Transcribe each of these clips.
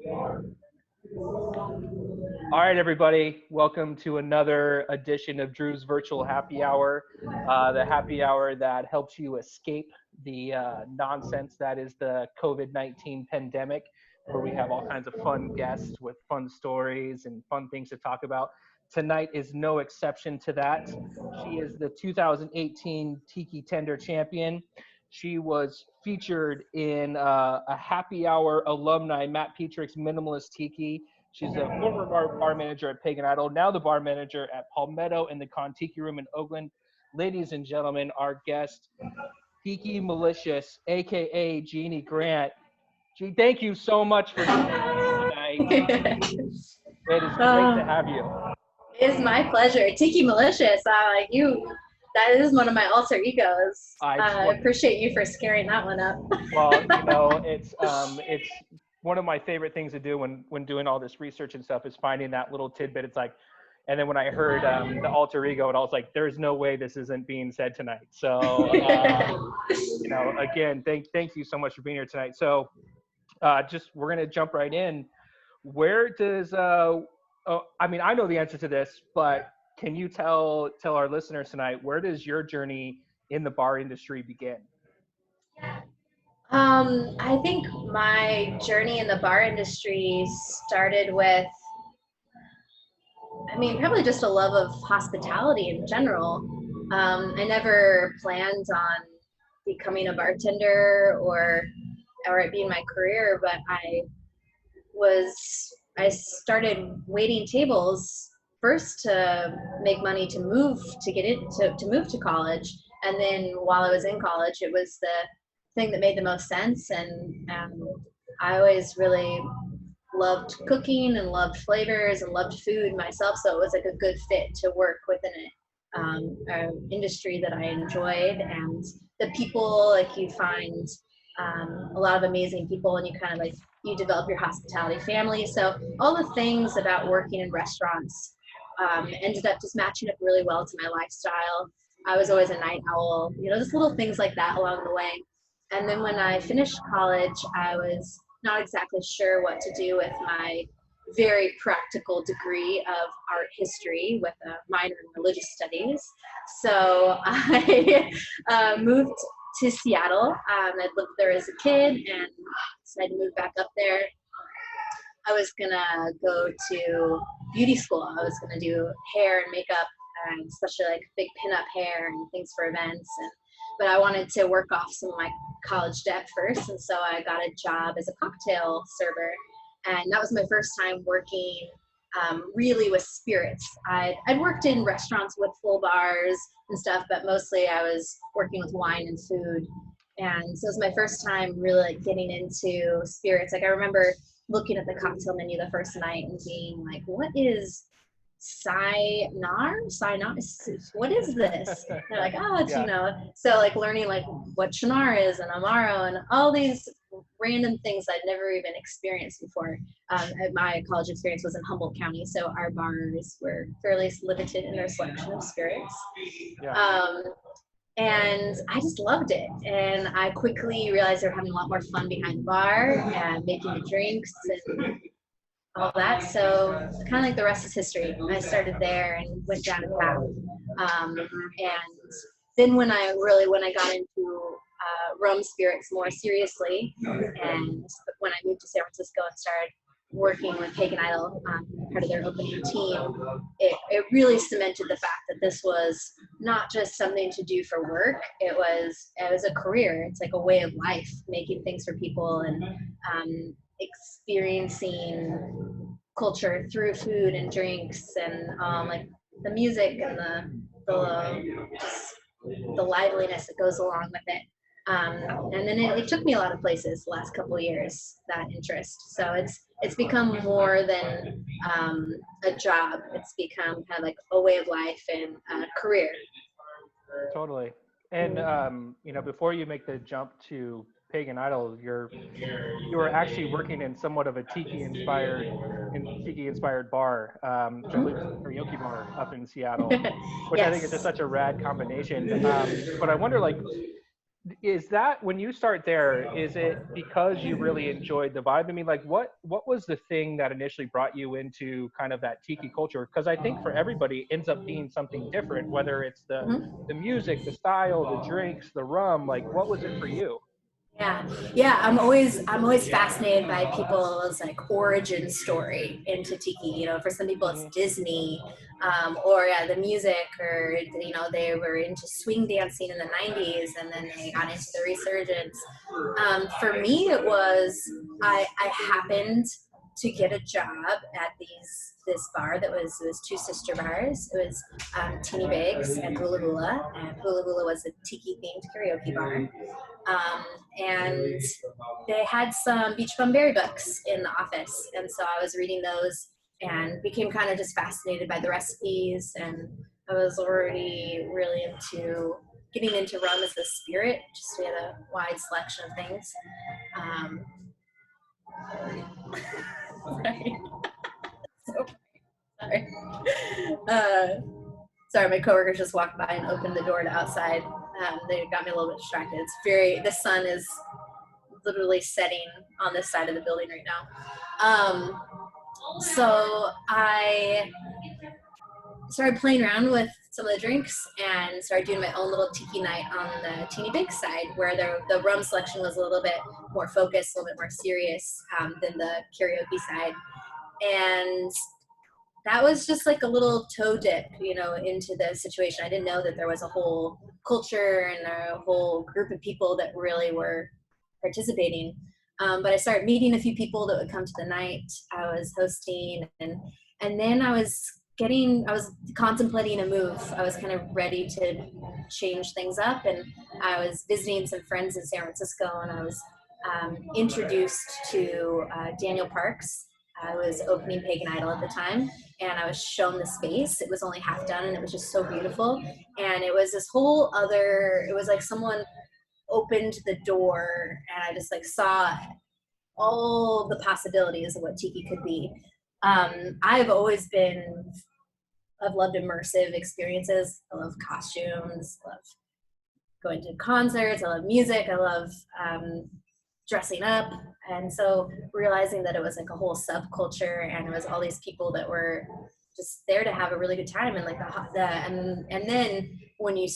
All right, everybody. Welcome to another edition of Drew's Virtual Happy Hour, the happy hour that helps you escape the nonsense that is the COVID-19 pandemic, where we have all kinds of fun guests with fun stories and fun things to talk about. Tonight is no exception to that. She is the 2018 Tiki Tender champion. She was featured in a happy hour alumni, Matt Petrick's Minimalist Tiki. She's a former bar manager at Pagan Idol, now the bar manager at Palmetto in the Tiki Room in Oakland. Ladies and gentlemen, our guest, Tiki Malicious, aka Jeanie Grant. Thank you so much for joining us tonight. It is great to have you. It is my pleasure. Tiki Malicious, like you, that is one of my alter egos. I appreciate you for scaring that one up. Well, it's one of my favorite things to do when doing all this research and stuff is finding that little tidbit. It's like, and then when I heard the alter ego, and I was like, there's no way this isn't being said tonight. So, again, thank you so much for being here tonight. So, we're gonna jump right in. Where does I know the answer to this, but can you tell our listeners tonight, where does your journey in the bar industry begin? I think my journey in the bar industry started with, probably just a love of hospitality in general. I never planned on becoming a bartender or it being my career, but I started waiting tables first to make money to move to college, and then while I was in college, it was the thing that made the most sense, and I always really loved cooking and loved flavors and loved food myself, so it was like a good fit to work within an industry that I enjoyed, and the people, like, you find a lot of amazing people, and you kind of like you develop your hospitality family. So all the things about working in restaurants ended up just matching up really well to my lifestyle. I was always a night owl, just little things like that along the way. And then when I finished college, I was not exactly sure what to do with my very practical degree of art history with a minor in religious studies. So I moved to Seattle. I'd lived there as a kid and decided to move back up there. I was gonna go to beauty school. I was gonna do hair and makeup, and especially like big pinup hair and things for events. But I wanted to work off some of my college debt first, and so I got a job as a cocktail server, and that was my first time working really with spirits. I'd worked in restaurants with full bars and stuff, but mostly I was working with wine and food. And so it was my first time really like getting into spirits. Like I remember looking at the cocktail menu the first night and being like, what is Cynar? What is this? And they're like, oh, it's, so like learning like what Chinar is and Amaro and all these random things I'd never even experienced before. My college experience was in Humboldt County, so our bars were fairly limited in their selection of spirits. And I just loved it. And I quickly realized they were having a lot more fun behind the bar and making the drinks and all that. So kind of like the rest is history. I started there and went down a path. And then when I got into rum spirits more seriously, and when I moved to San Francisco and started working with Pagan Idol, part of their opening team, it really cemented the fact that this was not just something to do for work. It was a career. It's like a way of life, making things for people and experiencing culture through food and drinks and like the music and the liveliness that goes along with it. And then it took me a lot of places the last couple of years, that interest. So it's become more than a job. It's become kind of like a way of life and a career. Totally. And before you make the jump to Pagan Idol, you were actually working in somewhat of a Tiki inspired bar, karaoke bar up in Seattle, which yes. I think is just such a rad combination. But I wonder, like, is that when you start there, is it because you really enjoyed the vibe? I mean, like what was the thing that initially brought you into kind of that tiki culture? Because I think for everybody it ends up being something different, whether it's Mhm. the music, the style, the drinks, the rum. Like, what was it for you? Yeah, yeah. I'm always fascinated by people's like origin story into tiki. You know, for some people it's Hmm. Disney, or yeah, the music, or you know, they were into swing dancing in the '90s, and then they got into the resurgence. For me, it was I happened to get a job at this bar that was it was two sister bars. It was Teeny Bigs and Hula Hula, and Hula Hula was a tiki themed karaoke bar. Um, and they had some Beach Bum Berry books in the office, and so I was reading those and became kind of just fascinated by the recipes, and I was already really into getting into rum as a spirit. Just we had a wide selection of things. Um, sorry, so sorry. Uh, Sorry, my coworkers just walked by and opened the door to outside. They got me a little bit distracted. It's very the sun is literally setting on this side of the building right now. So I started playing around with some of the drinks and started doing my own little tiki night on the Teeny Big side, where the rum selection was a little bit more focused, a little bit more serious than the karaoke side. And that was just like a little toe dip, you know, into the situation. I didn't know that there was a whole culture and a whole group of people that really were participating. But I started meeting a few people that would come to the night I was hosting, and then I was contemplating a move. I was kind of ready to change things up, and I was visiting some friends in San Francisco, and I was introduced to Daniel Parks. I was opening Pagan Idol at the time, and I was shown the space. It was only half done, and it was just so beautiful. And it was this whole other. It was like someone opened the door, and I just like saw all the possibilities of what tiki could be. I've always been. I've loved immersive experiences. I love costumes. I love going to concerts. I love music. I love dressing up. And so realizing that it was like a whole subculture, and it was all these people that were just there to have a really good time, and like and then when you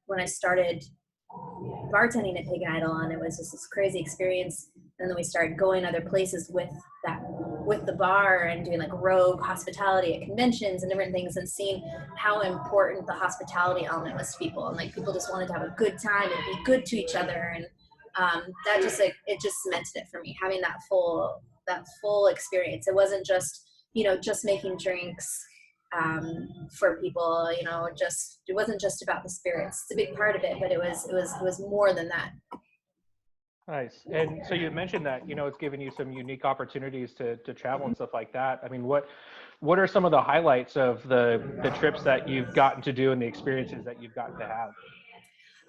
when I started bartending at Pagan Idol, and it was just this crazy experience. And then we started going other places with the bar, and doing like rogue hospitality at conventions and different things, and seeing how important the hospitality element was to people, and like people just wanted to have a good time and be good to each other. And that just like it just cemented it for me, having that full experience. It wasn't just, you know, just making drinks for people, you know, just it wasn't just about the spirits. It's a big part of it, but it was more than that. Nice. And so you mentioned that, it's given you some unique opportunities to travel and stuff like that. I mean, what are some of the highlights of the trips that you've gotten to do and the experiences that you've gotten to have?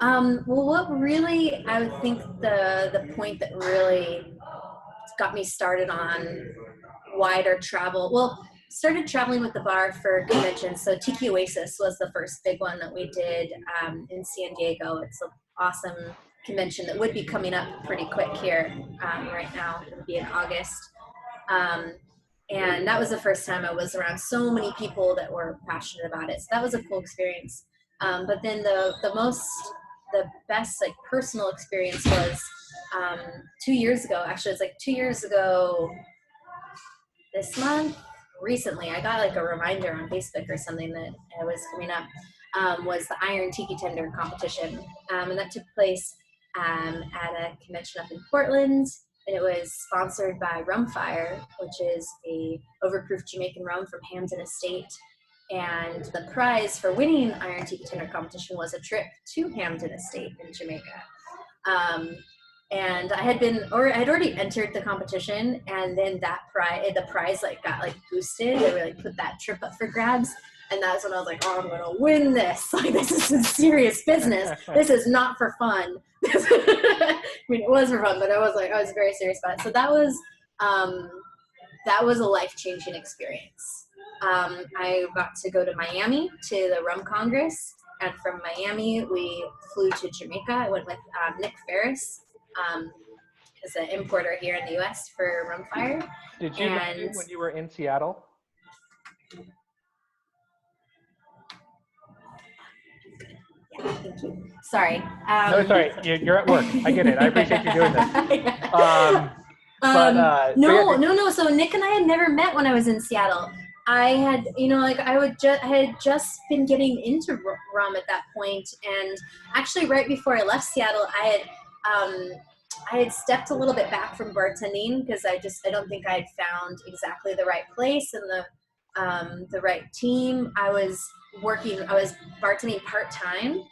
Well, what really I would think the point that really got me started on wider travel. Well, started traveling with the bar for conventions. So Tiki Oasis was the first big one that we did in San Diego. It's an awesome convention that would be coming up pretty quick here right now. It'll be in August. Um, and that was the first time I was around so many people that were passionate about it. So that was a cool experience. But then the best like personal experience was 2 years ago. Actually, it's like 2 years ago this month. Recently, I got like a reminder on Facebook or something that it was coming up. Was the Iron Tiki Tender competition, and that took place at a convention up in Portland. And it was sponsored by Rumfire, which is a overproof Jamaican rum from Hampton Estate. And the prize for winning Iron Tiki Tender competition was a trip to Hampton Estate in Jamaica. Um, and I had already entered the competition, and then the prize like got like boosted. They were like put that trip up for grabs, and that's when I was like, oh, I'm gonna win this. Like this is some serious business. This is not for fun. I mean, it was for fun, but I was very serious about it. So um, that was a life changing experience. I got to go to Miami to the Rum Congress, And from Miami, we flew to Jamaica. I went with Nick Ferris, is an importer here in the U.S. for rum fire. Did you know him when you were in Seattle? Yeah, thank you. Sorry. No, sorry. You're at work. I get it. I appreciate you doing this. No. So Nick and I had never met when I was in Seattle. I had, I had just been getting into rum at that point, and actually right before I left Seattle, I had stepped a little bit back from bartending because I don't think I had found exactly the right place and the right team. I was bartending part-time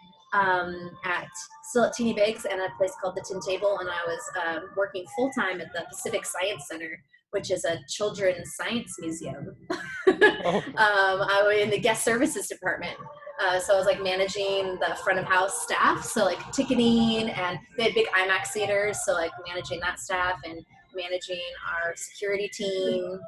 still at Teeny Bigs and a place called the Tin Table, and I was working full-time at the Pacific Science Center, which is a children's science museum. I was in the guest services department. So I was like managing the front of house staff, so like ticketing, and they had big IMAX theaters, so like managing that staff and managing our security team.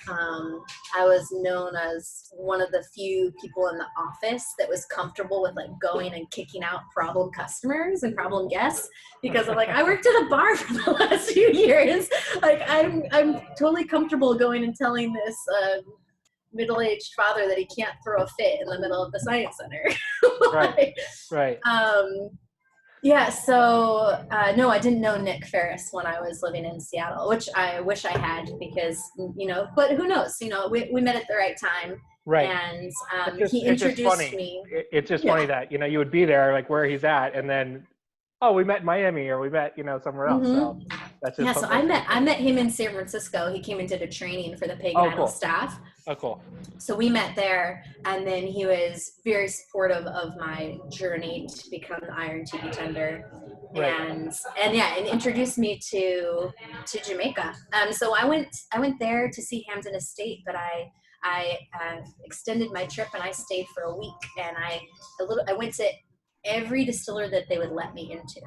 I was known as one of the few people in the office that was comfortable with like going and kicking out problem customers and problem guests, because I'm like, I worked at a bar for the last few years. Like I'm totally comfortable going and telling this middle-aged father that he can't throw a fit in the middle of the science center. Right. Yeah, so no, I didn't know Nick Ferris when I was living in Seattle, which I wish I had, because, but who knows, we met at the right time. Right. And he introduced me. It's just funny that, you would be there, like where he's at, and then, oh, we met in Miami, or we met, somewhere else. Mm-hmm. So that's just so I met him in San Francisco. He came and did a training for the Pig Idol staff. Oh, cool. So we met there, and then he was very supportive of my journey to become the Iron Tiki Tender, right. and introduced me to Jamaica. So I went there to see Hampton Estate, but I extended my trip and I stayed for a week, and I went to every distiller that they would let me into.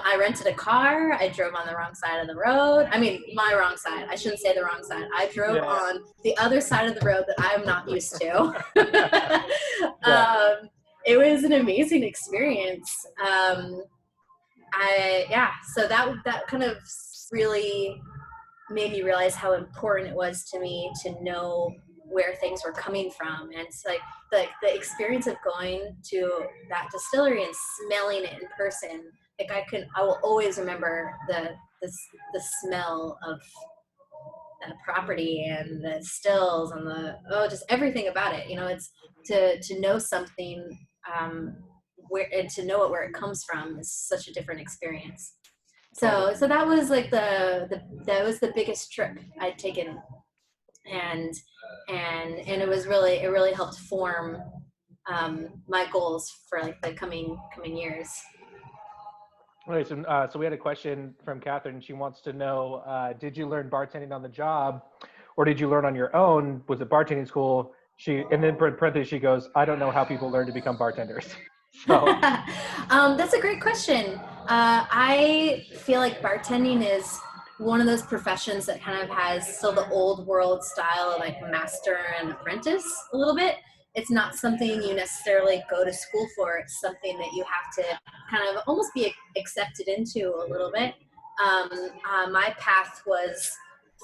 I rented a car. I drove on the wrong side of the road. I mean, my wrong side. I shouldn't say the wrong side. I drove on the other side of the road that I'm not used to. It was an amazing experience. So that kind of really made me realize how important it was to me to know where things were coming from. And it's like the experience of going to that distillery and smelling it in person, like I will always remember the smell of the property and the stills and just everything about it. It's to know something and to know it where it comes from is such a different experience. So that was like that was the biggest trip I'd taken, and it really helped form my goals for like the coming years. Right. So we had a question from Catherine. She wants to know, did you learn bartending on the job, or did you learn on your own? Was it bartending school? And then in parentheses, she goes, I don't know how people learn to become bartenders. So. That's a great question. I feel like bartending is one of those professions that kind of has still the old world style of like master and apprentice a little bit. It's not something you necessarily go to school for. It's something that you have to kind of almost be accepted into a little bit. My path was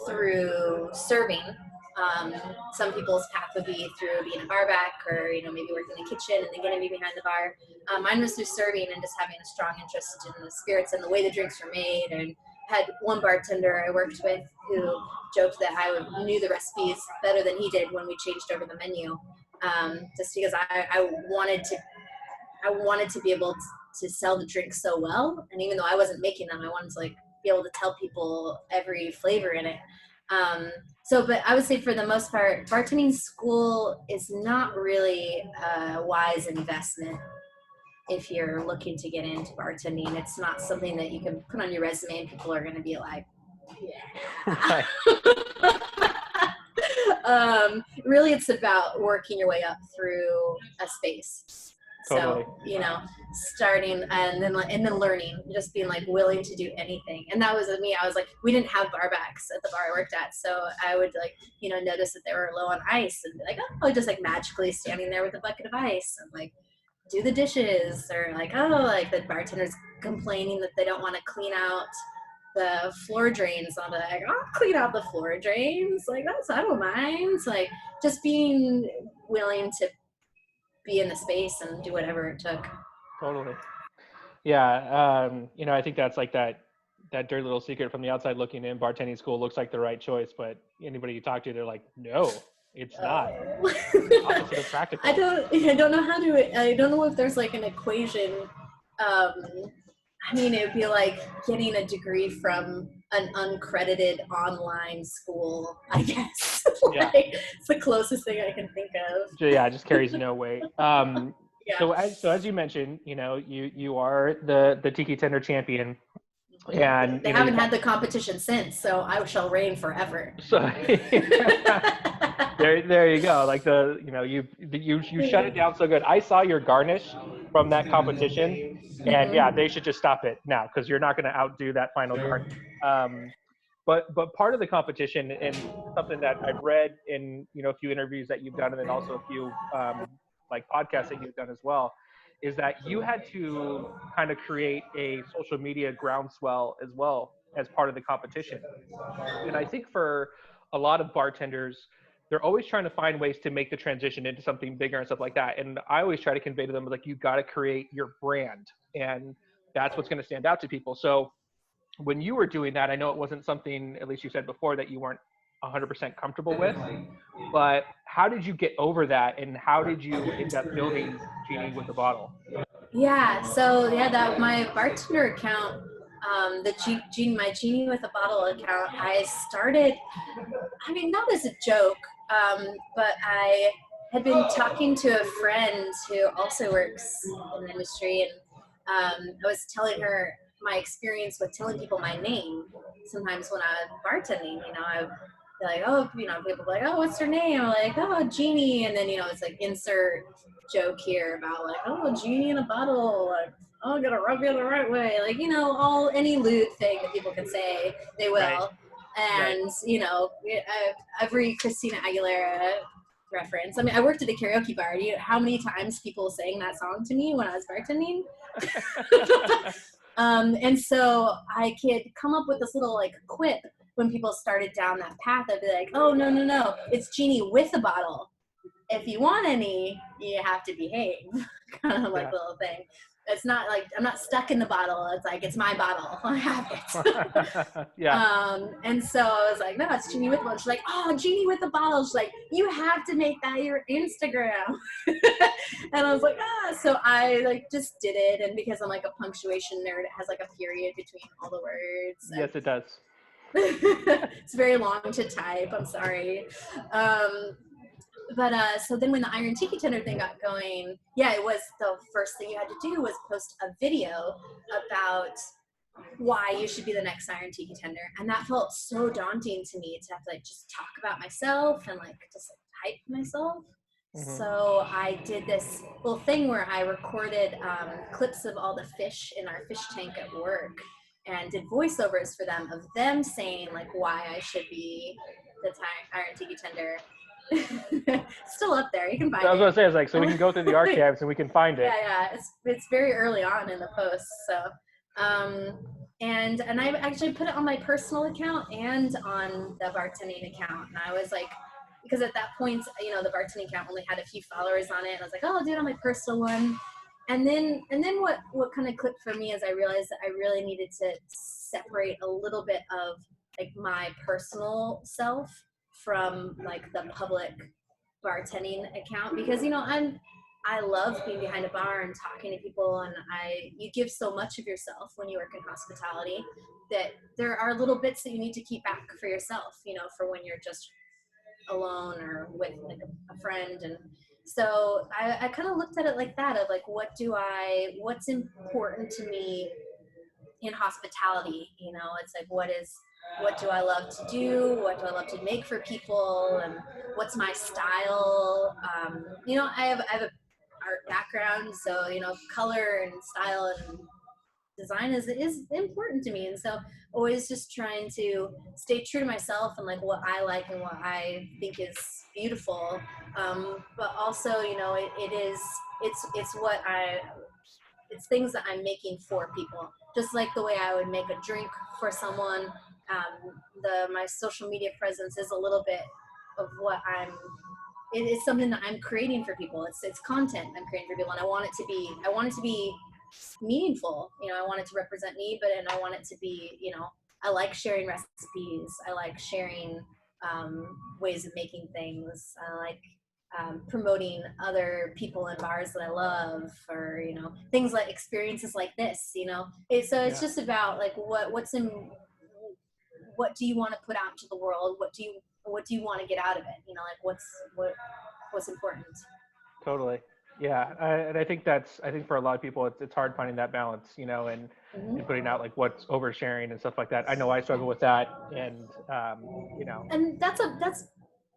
through serving. Some people's path would be through being a barback, or maybe working in the kitchen and then getting me behind the bar. Mine was through serving and just having a strong interest in the spirits and the way the drinks were made. And had one bartender I worked with who joked that I knew the recipes better than he did when we changed over the menu, just because I wanted to be able to sell the drinks so well. And even though I wasn't making them, I wanted to like be able to tell people every flavor in it. But I would say for the most part, bartending school is not really a wise investment if you're looking to get into bartending. It's not something that you can put on your resume and people are going to be like, yeah. Really, it's about working your way up through a space. Totally. So, starting and then learning, just being like willing to do anything. And that was me. I was like, we didn't have bar backs at the bar I worked at. So I would like, notice that they were low on ice and be like, oh, just like magically standing there with a bucket of ice and like do the dishes, or like, oh, like the bartender's complaining that they don't want to clean out the floor drains. I'm like, I'll clean out the floor drains. Like, I don't mind. It's like just being willing to be in the space and do whatever it took. Totally. Yeah. I think that's like that dirty little secret from the outside looking in. Bartending school looks like the right choice, but anybody you talk to, they're like, no, it's not. Opposite of practical. I don't know if there's like an equation. It would be like getting a degree from an uncredited online school, I guess. Yeah. It's the closest thing I can think of. Yeah, it just carries no weight. Yeah. So as you mentioned, you are the Tiki Tender champion, and they haven't had the competition since, so I shall reign forever. So there you go. Like you shut it down so good. I saw your garnish from that competition, and yeah, they should just stop it now because you're not going to outdo that final garnish. But part of the competition, and something that I've read in a few interviews that you've done, and then also a few like podcasts that you've done as well, is that you had to kind of create a social media groundswell as well as part of the competition. And I think for a lot of bartenders, they're always trying to find ways to make the transition into something bigger and stuff like that. And I always try to convey to them, like, you got to create your brand, and that's what's going to stand out to people. So when you were doing that, I know it wasn't something, at least you said before, that you weren't 100% comfortable with, but how did you get over that, and how did you end up building Jeanie with the Bottle? Yeah, so that my bartender account, my Jeanie with a Bottle account, I started, not as a joke, but I had been talking to a friend who also works in the industry, and I was telling her my experience with telling people my name. Sometimes when I was bartending, I would be like, oh, people be like, oh, what's your name? I'm like, oh, Jeanie, and then it's like insert joke here about like, oh, Jeanie in a bottle, like, oh, I'm gonna rub you the right way, like any lewd thing that people can say, they will. Right. And every Christina Aguilera reference. I worked at a karaoke bar. How many times people sang that song to me when I was bartending? And so I could come up with this little like quip when people started down that path. I'd be like, oh, no, it's Jeanie with a bottle. If you want any, you have to behave. Kind of like little thing. It's not like I'm not stuck in the bottle. It's like, it's my bottle. I have it. Yeah. And so I was like, no, it's Jeanie with a bottle. She's like, oh, Jeanie with a bottle. She's like, you have to make that your Instagram. And I was like, so I like just did it. And because I'm like a punctuation nerd, it has like a period between all the words. Yes, it does. It's very long to type. I'm sorry. But so then when the Iron Tiki Tender thing got going, it was the first thing you had to do was post a video about why you should be the next Iron Tiki Tender. And that felt so daunting to me to have to like just talk about myself and like just like hype myself. Mm-hmm. So I did this little thing where I recorded clips of all the fish in our fish tank at work and did voiceovers for them of them saying like why I should be the Iron Tiki Tender. Still up there, you can find it. I was gonna say, it's like, so we can go through the archives and we can find it. Yeah, it's very early on in the post. So and I actually put it on my personal account and on the bartending account, and I was like, because at that point the bartending account only had a few followers on it, and I was like, oh, I'll do it on my personal one. And then what kind of clicked for me is I realized that I really needed to separate a little bit of like my personal self from like the public bartending account, because I love being behind a bar and talking to people, and you give so much of yourself when you work in hospitality that there are little bits that you need to keep back for yourself, for when you're just alone or with like a friend. And so I kind of looked at it like that, of like, what's important to me in hospitality. It's like, what do I love to do? What do I love to make for people? And what's my style? I have a art background. So, color and style and design is important to me. And so always just trying to stay true to myself and like what I like and what I think is beautiful. But also, it's things that I'm making for people. Just like the way I would make a drink for someone. My social media presence is a little bit of what it's something that I'm creating for people. It's content I'm creating for people, and I want it to be meaningful. I want it to represent me, and I want it to be, I like sharing recipes. I like sharing ways of making things. I like promoting other people and bars that I love, or things like experiences like this. It's just about like what do you want to put out to the world? What do you want to get out of it? Like what's important. Totally. Yeah. And I think for a lot of people, it's hard finding that balance, and, Mm-hmm. and putting out like what's oversharing and stuff like that. I know I struggle with that. And, And that's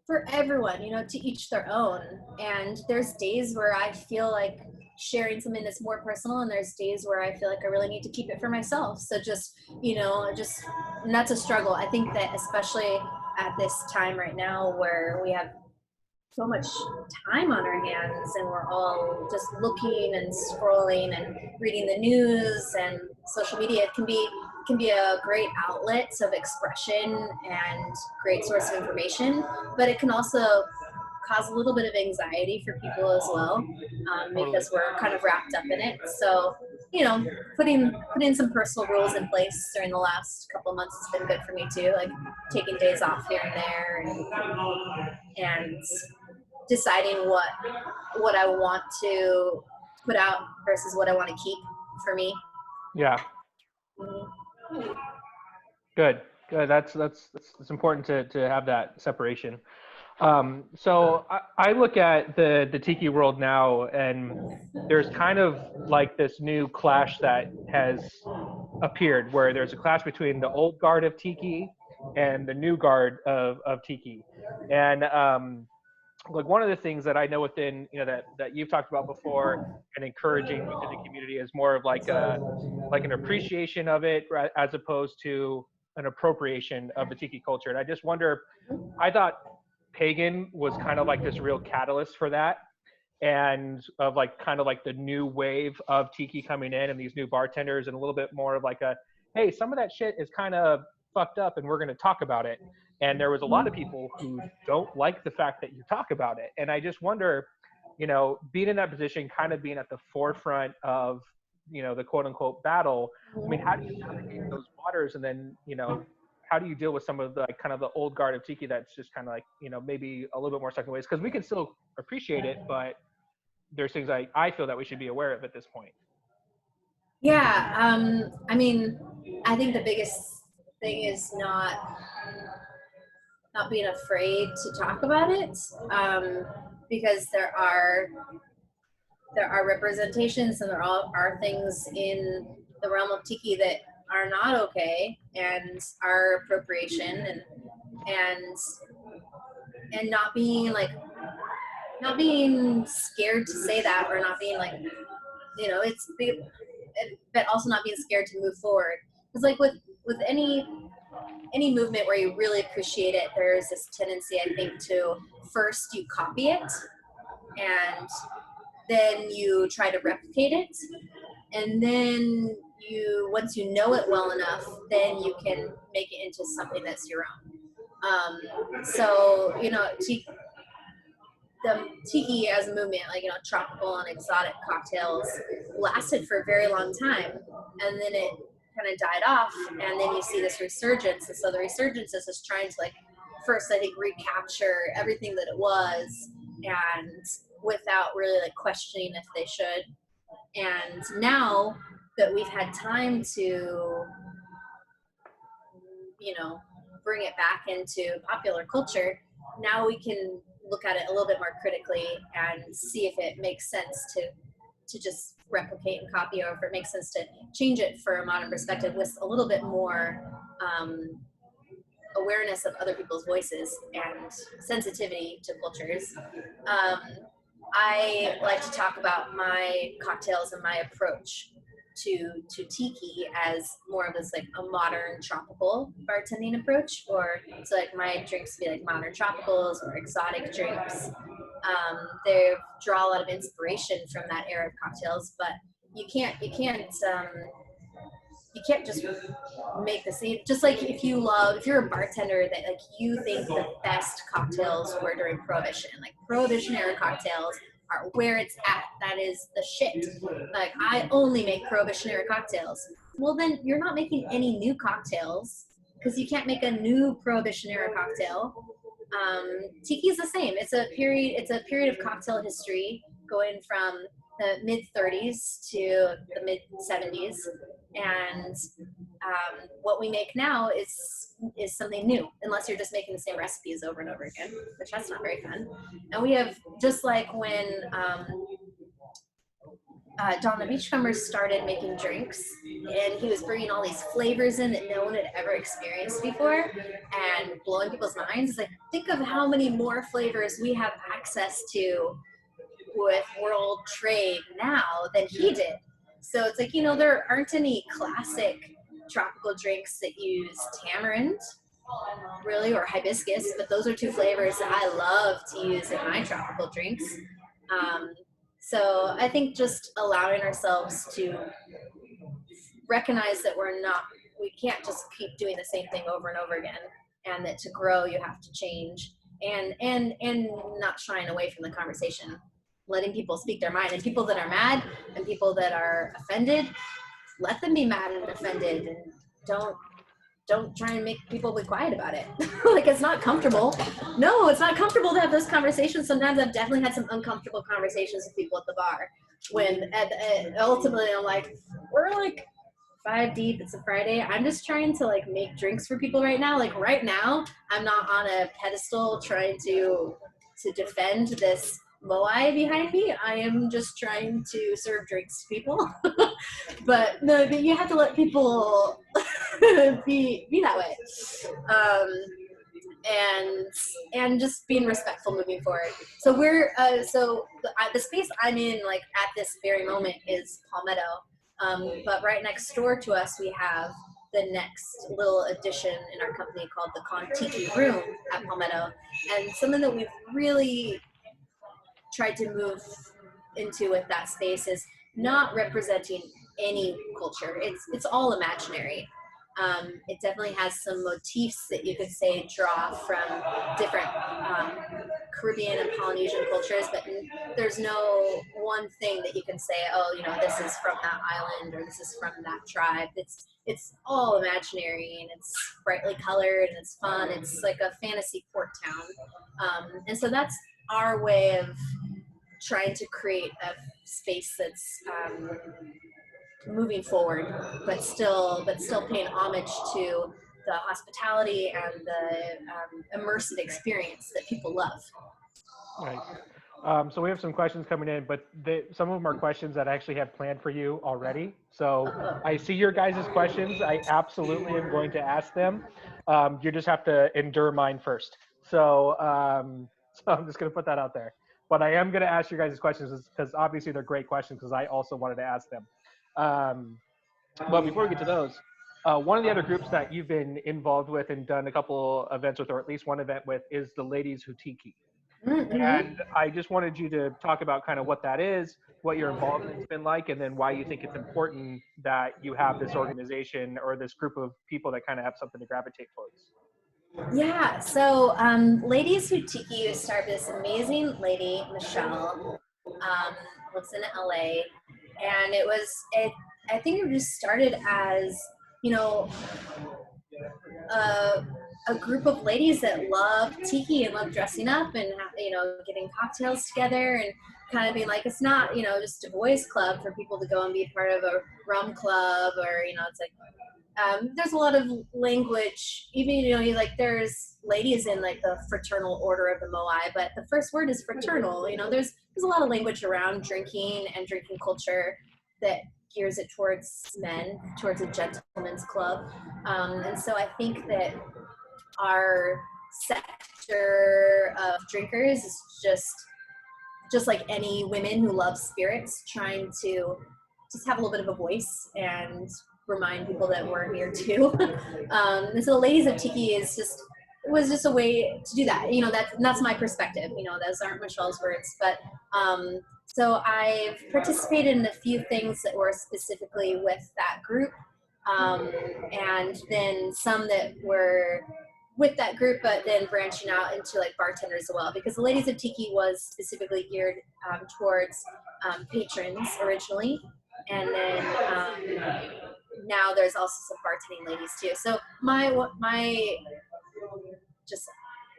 for everyone, to each their own. And there's days where I feel like sharing something that's more personal, and there's days where I feel like I really need to keep it for myself. So and that's a struggle. I think that especially at this time right now where we have so much time on our hands and we're all just looking and scrolling and reading the news and social media, it can be a great outlet of expression and great source of information, but it can also cause a little bit of anxiety for people as well, because we're kind of wrapped up in it. So putting some personal rules in place during the last couple of months has been good for me too, like taking days off here and there, and deciding what I want to put out versus what I want to keep for me. yeah. Mm-hmm. Good. That's important to have that separation. So I look at the Tiki world now, and there's kind of like this new clash that has appeared, where there's a clash between the old guard of Tiki and the new guard of Tiki. And like one of the things that I know within, that you've talked about before and encouraging within the community is more of like an appreciation of it as opposed to an appropriation of the Tiki culture. And I just wonder, I thought pagan was kind of like this real catalyst for that, and of like kind of like the new wave of Tiki coming in and these new bartenders, and a little bit more of like hey, some of that shit is kind of fucked up and we're going to talk about it. And there was a lot of people who don't like the fact that you talk about it. And I just wonder, being in that position, kind of being at the forefront of, the quote unquote battle. I mean, how do you navigate those waters? And then, how do you deal with some of the kind of the old guard of Tiki that's just kind of like, maybe a little bit more stuck in ways? Because we can still appreciate it, but there's things I feel that we should be aware of at this point. Yeah. I mean, I think the biggest thing is not being afraid to talk about it, because there are representations and there are things in the realm of Tiki that are not okay and are appropriation, and not being scared to say that, or not being like, but also not being scared to move forward. Because like with any movement where you really appreciate it, there's this tendency, I think, to first you copy it, and then you try to replicate it, and then once you know it well enough, then you can make it into something that's your own. So the Tiki as a movement, like tropical and exotic cocktails, lasted for a very long time, and then it kind of died off, and then you see this resurgence. And so the resurgence is just trying to, like, first I think recapture everything that it was, and without really like questioning if they should. And now that we've had time to bring it back into popular culture, now we can look at it a little bit more critically and see if it makes sense to just replicate and copy, or if it makes sense to change it for a modern perspective with a little bit more awareness of other people's voices and sensitivity to cultures. I like to talk about my cocktails and my approach to tiki as more of this like a modern tropical bartending approach, or so like my drinks be like modern tropicals or exotic drinks. They draw a lot of inspiration from that era of cocktails, but you can't just make the same. Just like if you're a bartender that like you think the best cocktails were during Prohibition, like Prohibition era cocktails are where it's at. That is the shit. Like I only make Prohibition era cocktails. Well, then you're not making any new cocktails because you can't make a new Prohibition era cocktail. Tiki is the same. It's a period of cocktail history going from the mid 30s to the mid 70s, and what we make now is something new, unless you're just making the same recipes over and over again, which that's not very fun. And we have, just like when Don the Beachcomber started making drinks, and he was bringing all these flavors in that no one had ever experienced before and blowing people's minds. It's like, think of how many more flavors we have access to with world trade now than he did. So it's like, there aren't any classic tropical drinks that use tamarind, really, or hibiscus, but those are two flavors that I love to use in my tropical drinks. So I think just allowing ourselves to recognize that we can't just keep doing the same thing over and over again, and that to grow you have to change, and not shying away from the conversation, letting people speak their mind, and people that are mad and people that are offended, let them be mad and offended, and don't try and make people be quiet about it. Like, it's not comfortable. No, it's not comfortable to have those conversations. Sometimes I've definitely had some uncomfortable conversations with people at the bar when ultimately I'm like, we're like 5 deep, it's a Friday, I'm just trying to like make drinks for people right now. Like right now I'm not on a pedestal trying to defend this moai behind me. I am just trying to serve drinks to people. But no, but you have to let people be that way, and just being respectful moving forward. So the space I'm in, like at this very moment, is Palmetto, but right next door to us we have the next little addition in our company called the Tiki room at Palmetto, and something that we've really tried to move into with that space is not representing any culture. It's all imaginary. It definitely has some motifs that you could say draw from different Caribbean and Polynesian cultures, but there's no one thing that you can say, oh, this is from that island or this is from that tribe. It's all imaginary, and it's brightly colored, and it's fun. It's like a fantasy port town, and so that's our way of trying to create a space that's moving forward, but still paying homage to the hospitality and the immersive experience that people love. Nice. So we have some questions coming in, but some of them are questions that I actually have planned for you already. So I see your guys' questions. I absolutely am going to ask them. You just have to endure mine first. So I'm just going to put that out there. But I am going to ask your guys' questions because obviously they're great questions, because I also wanted to ask them. But before we get to those, one of the other groups that you've been involved with and done a couple events with, or at least one event with, is the Ladies Who Tiki. Mm-hmm. And I just wanted you to talk about kind of what that is, what your involvement's been like, and then why you think it's important that you have this organization or this group of people that kind of have something to gravitate towards. Yeah, so Ladies Who Tiki started this amazing lady, Michelle, lives in LA, and I think it just started as, a group of ladies that love tiki and love dressing up and, getting cocktails together and kind of being like, it's not, just a boys club for people to go and be part of a rum club, or, it's like, there's a lot of language, even, like there's ladies in like the fraternal order of the Moai, but the first word is fraternal. There's a lot of language around drinking and drinking culture that gears it towards men, towards a gentleman's club. And so I think that our sector of drinkers is just just like any women who love spirits, trying to just have a little bit of a voice and remind people that we're here too. And so the Ladies of Tiki was just a way to do that. You know, that's my perspective. You know, those aren't Michelle's words, but so I've participated in a few things that were specifically with that group, and then some that were with that group, but then branching out into like bartenders as well, because the Ladies of Tiki was specifically geared towards patrons originally, and then now there's also some bartending ladies too. So my just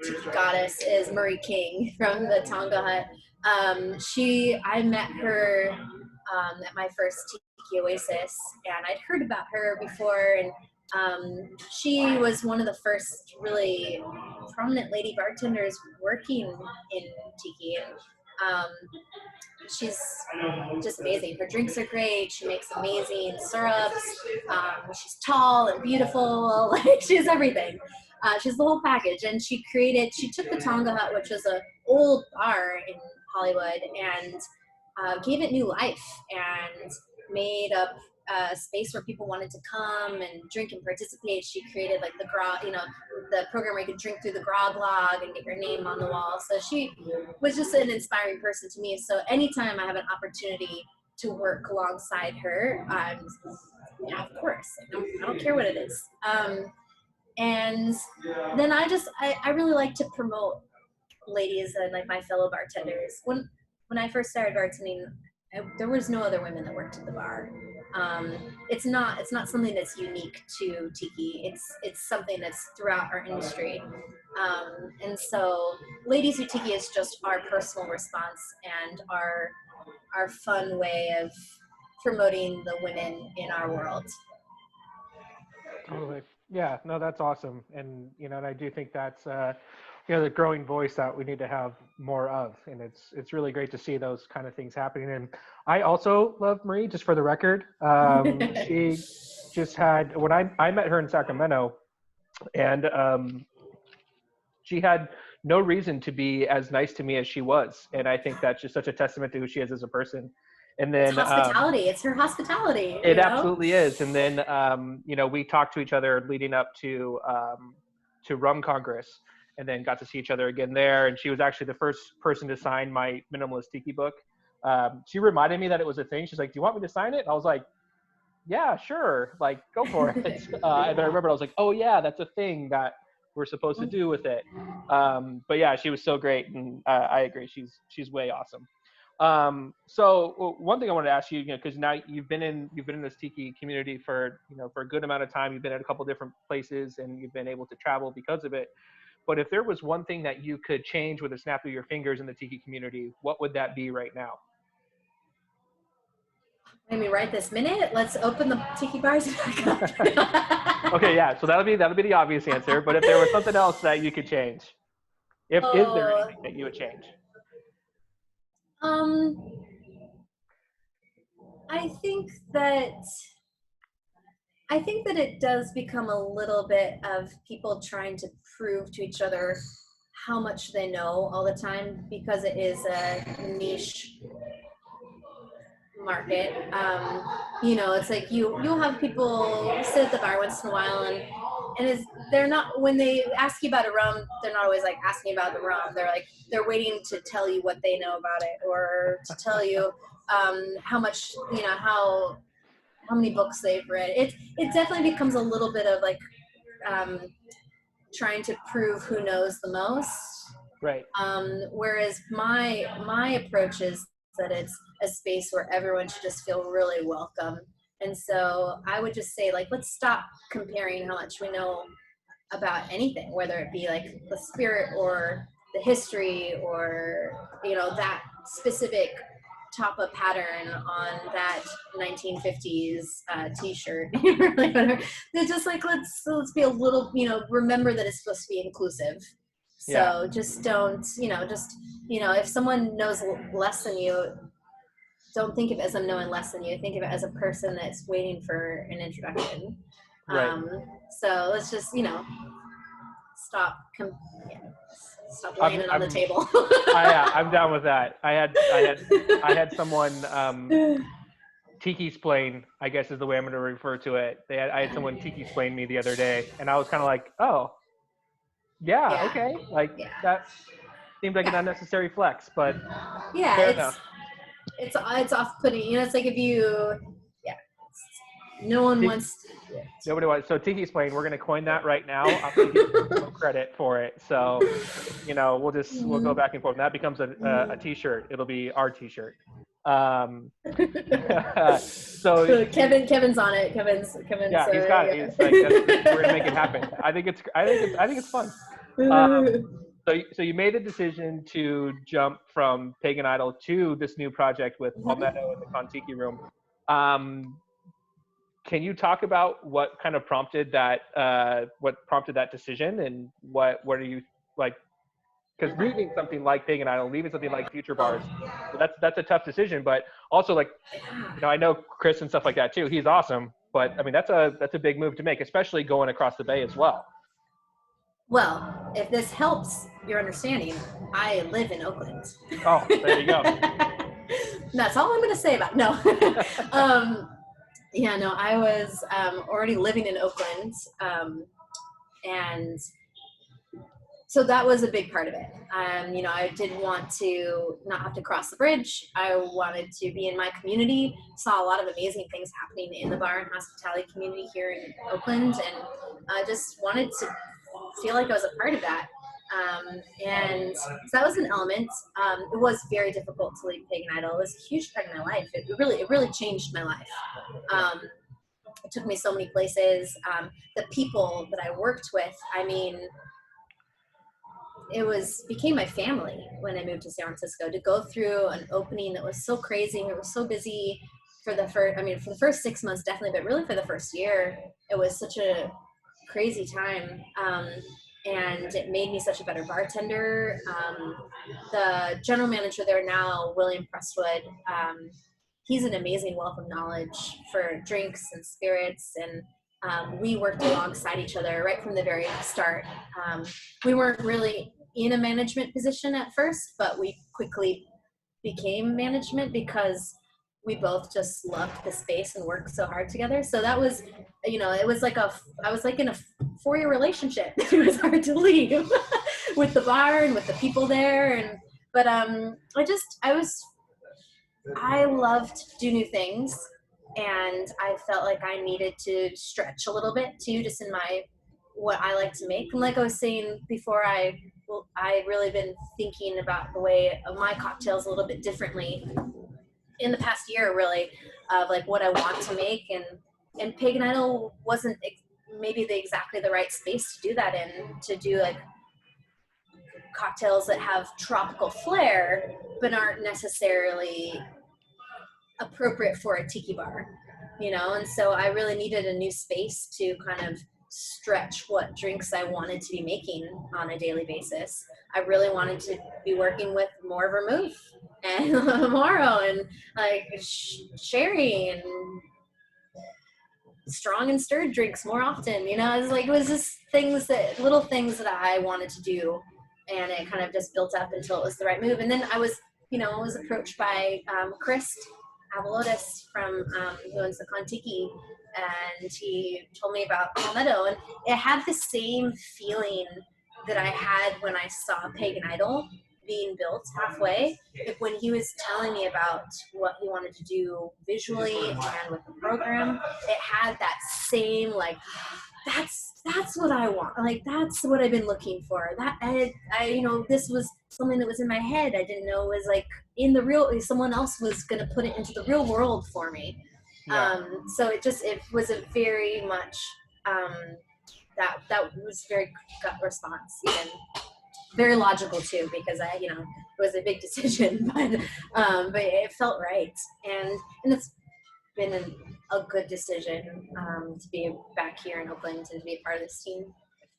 Tiki goddess is Marie King from the Tonga Hut. I met her at my first Tiki Oasis, and I'd heard about her before, and she was one of the first really prominent lady bartenders working in Tiki, and she's just amazing. Her drinks are great. She makes amazing syrups. She's tall and beautiful. Like, she's everything. She's the whole package. And she took the Tonga Hut, which was an old bar in Hollywood, and gave it new life and made up a space where people wanted to come and drink and participate. She created like the grog, the program where you could drink through the grog log and get your name on the wall. So she was just an inspiring person to me. So anytime I have an opportunity to work alongside her, yeah, of course, I don't care what it is. And then I really like to promote ladies and like my fellow bartenders. When I first started bartending, there was no other women that worked at the bar. It's not something that's unique to Tiki. It's something that's throughout our industry. And so Ladies Who Tiki is just our personal response and our fun way of promoting the women in our world. Totally. Yeah, no, that's awesome. And, and I do think that's, the growing voice that we need to have more of. And it's really great to see those kind of things happening. And I also love Marie, just for the record. She just had, when I met her in Sacramento, and she had no reason to be as nice to me as she was. And I think that's just such a testament to who she is as a person. And then it's hospitality. It's her hospitality. It absolutely is. And then, we talked to each other leading up to Rum Congress, and then got to see each other again there. And she was actually the first person to sign my Minimalist Tiki book. She reminded me that it was a thing. She's like, "Do you want me to sign it?" And I was like, "Yeah, sure. Like, go for it." And I remember I was like, "Oh yeah, that's a thing that we're supposed to do with it." But yeah, she was so great, and I agree. She's way awesome. So one thing I wanted to ask you, because now you've been in this Tiki community for a good amount of time. You've been at a couple different places, and you've been able to travel because of it. But if there was one thing that you could change with a snap of your fingers in the Tiki community, what would that be right now? Maybe right this minute, let's open the Tiki bars back up. Okay, yeah. So that'll be the obvious answer. But if there was something else that you could change, is there anything that you would change? I think that it does become a little bit of people trying to prove to each other how much they know all the time, because it is a niche market. It's like you'll have people sit at the bar once in a while, and they're not, when they ask you about a rum, they're not always like asking about the rum. They're waiting to tell you what they know about it, or to tell you how much, how many books they've read. It definitely becomes a little bit of like trying to prove who knows the most. Right. Whereas my approach is that it's a space where everyone should just feel really welcome. And so I would just say, like, let's stop comparing how much we know about anything, whether it be like the spirit or the history or, that specific top-up pattern on that 1950s t-shirt. Like, whatever. They're just like, let's be a little, remember that it's supposed to be inclusive. So yeah. Just don't, if someone knows less than you, don't think of it as them knowing less than you. Think of it as a person that's waiting for an introduction. Right. So let's just, stop laying it on the table. I'm down with that. I had someone Tiki splain, I guess is the way I'm going to refer to it. I had someone Tiki splain me the other day, and I was kind of like, oh, yeah, okay, like that seemed like an unnecessary flex, but fair enough. It's off-putting. You know, it's like if you, no one wants. Nobody wants. So Tiki splain, we're going to coin that right now. I'll give you no credit for it. So, you know, we'll go back and forth. And that becomes a T-shirt. It'll be our T-shirt. So Kevin's on it. Kevin's. Yeah, he's got it. He's like, we're gonna make it happen. I think it's fun. So you made the decision to jump from Pagan Idol to this new project with Palmetto and the Kon-Tiki Room. Can you talk about what kind of prompted that decision, and what are you like? Because leaving something like Pagan Idol, leaving something like Future Bars, that's a tough decision. But also, like, you know, I know Chris and stuff like that too. He's awesome, but I mean, that's a big move to make, especially going across the bay as well. Well, if this helps your understanding, I live in Oakland. Oh, there you go. That's all I'm going to say about it. No. I was already living in Oakland, and so that was a big part of it. You know, I didn't want to not have to cross the bridge. I wanted to be in my community. Saw a lot of amazing things happening in the bar and hospitality community here in Oakland, and I just wanted to feel like I was a part of that. And so that was an element. It was very difficult to leave Pagan Idol. It was a huge part of my life. It really changed my life. It took me so many places. The people that I worked with, I mean, became my family when I moved to San Francisco. To go through an opening that was so crazy, it was so busy for the first 6 months, definitely, but really for the first year, it was such a crazy time. And it made me such a better bartender. The general manager there now, William Prestwood, he's an amazing wealth of knowledge for drinks and spirits, and we worked alongside each other right from the very start. We weren't really in a management position at first, but we quickly became management because we both just loved the space and worked so hard together. So that was, you know, I was like in a 4-year relationship. It was hard to leave with the bar and with the people there. But I loved to do new things, and I felt like I needed to stretch a little bit too, just in what I like to make. And like I was saying before, I really been thinking about the way of my cocktails a little bit differently in the past year, really, of like what I want to make, and Pagan Idol wasn't maybe exactly the right space to do that in, to do like cocktails that have tropical flair but aren't necessarily appropriate for a tiki bar, you know. And so I really needed a new space to kind of stretch what drinks I wanted to be making on a daily basis. I really wanted to be working with more vermouth and Amaro and like sherry and strong and stirred drinks more often, you know. It was just little things that I wanted to do, and it kind of just built up until it was the right move. And then I was approached by Chris Avalotis from who owns the Kon-Tiki, and he told me about Palmetto, and it had the same feeling that I had when I saw Pagan Idol being built halfway. When he was telling me about what he wanted to do visually and with the program, it had that same, like, that's what I want. Like, that's what I've been looking for. That this was something that was in my head. I didn't know it was like in the real, someone else was going to put it into the real world for me. Yeah. So it was a very much, that was very gut response, even very logical too, because it was a big decision, but it felt right. And it's been a good decision to be back here in Oakland and to be a part of this team.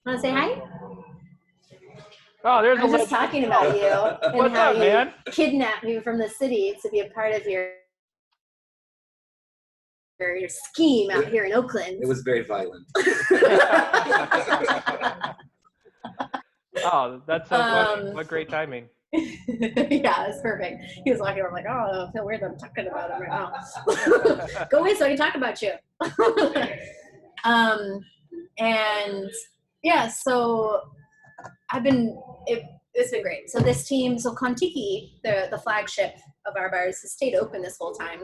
Want to say hi? Oh, there's I was just talking about you and What's how up, man? you kidnapped me from the city to be a part of your scheme out here in Oakland. It was very violent. Oh, that's so funny. Um, What great timing. yeah, it's perfect. He was walking around like, oh, I feel weird that I'm talking about him right now. Go away so I can talk about you. um, and yeah, so it's been great. So this team, so Tiki, the flagship of our bars, has stayed open this whole time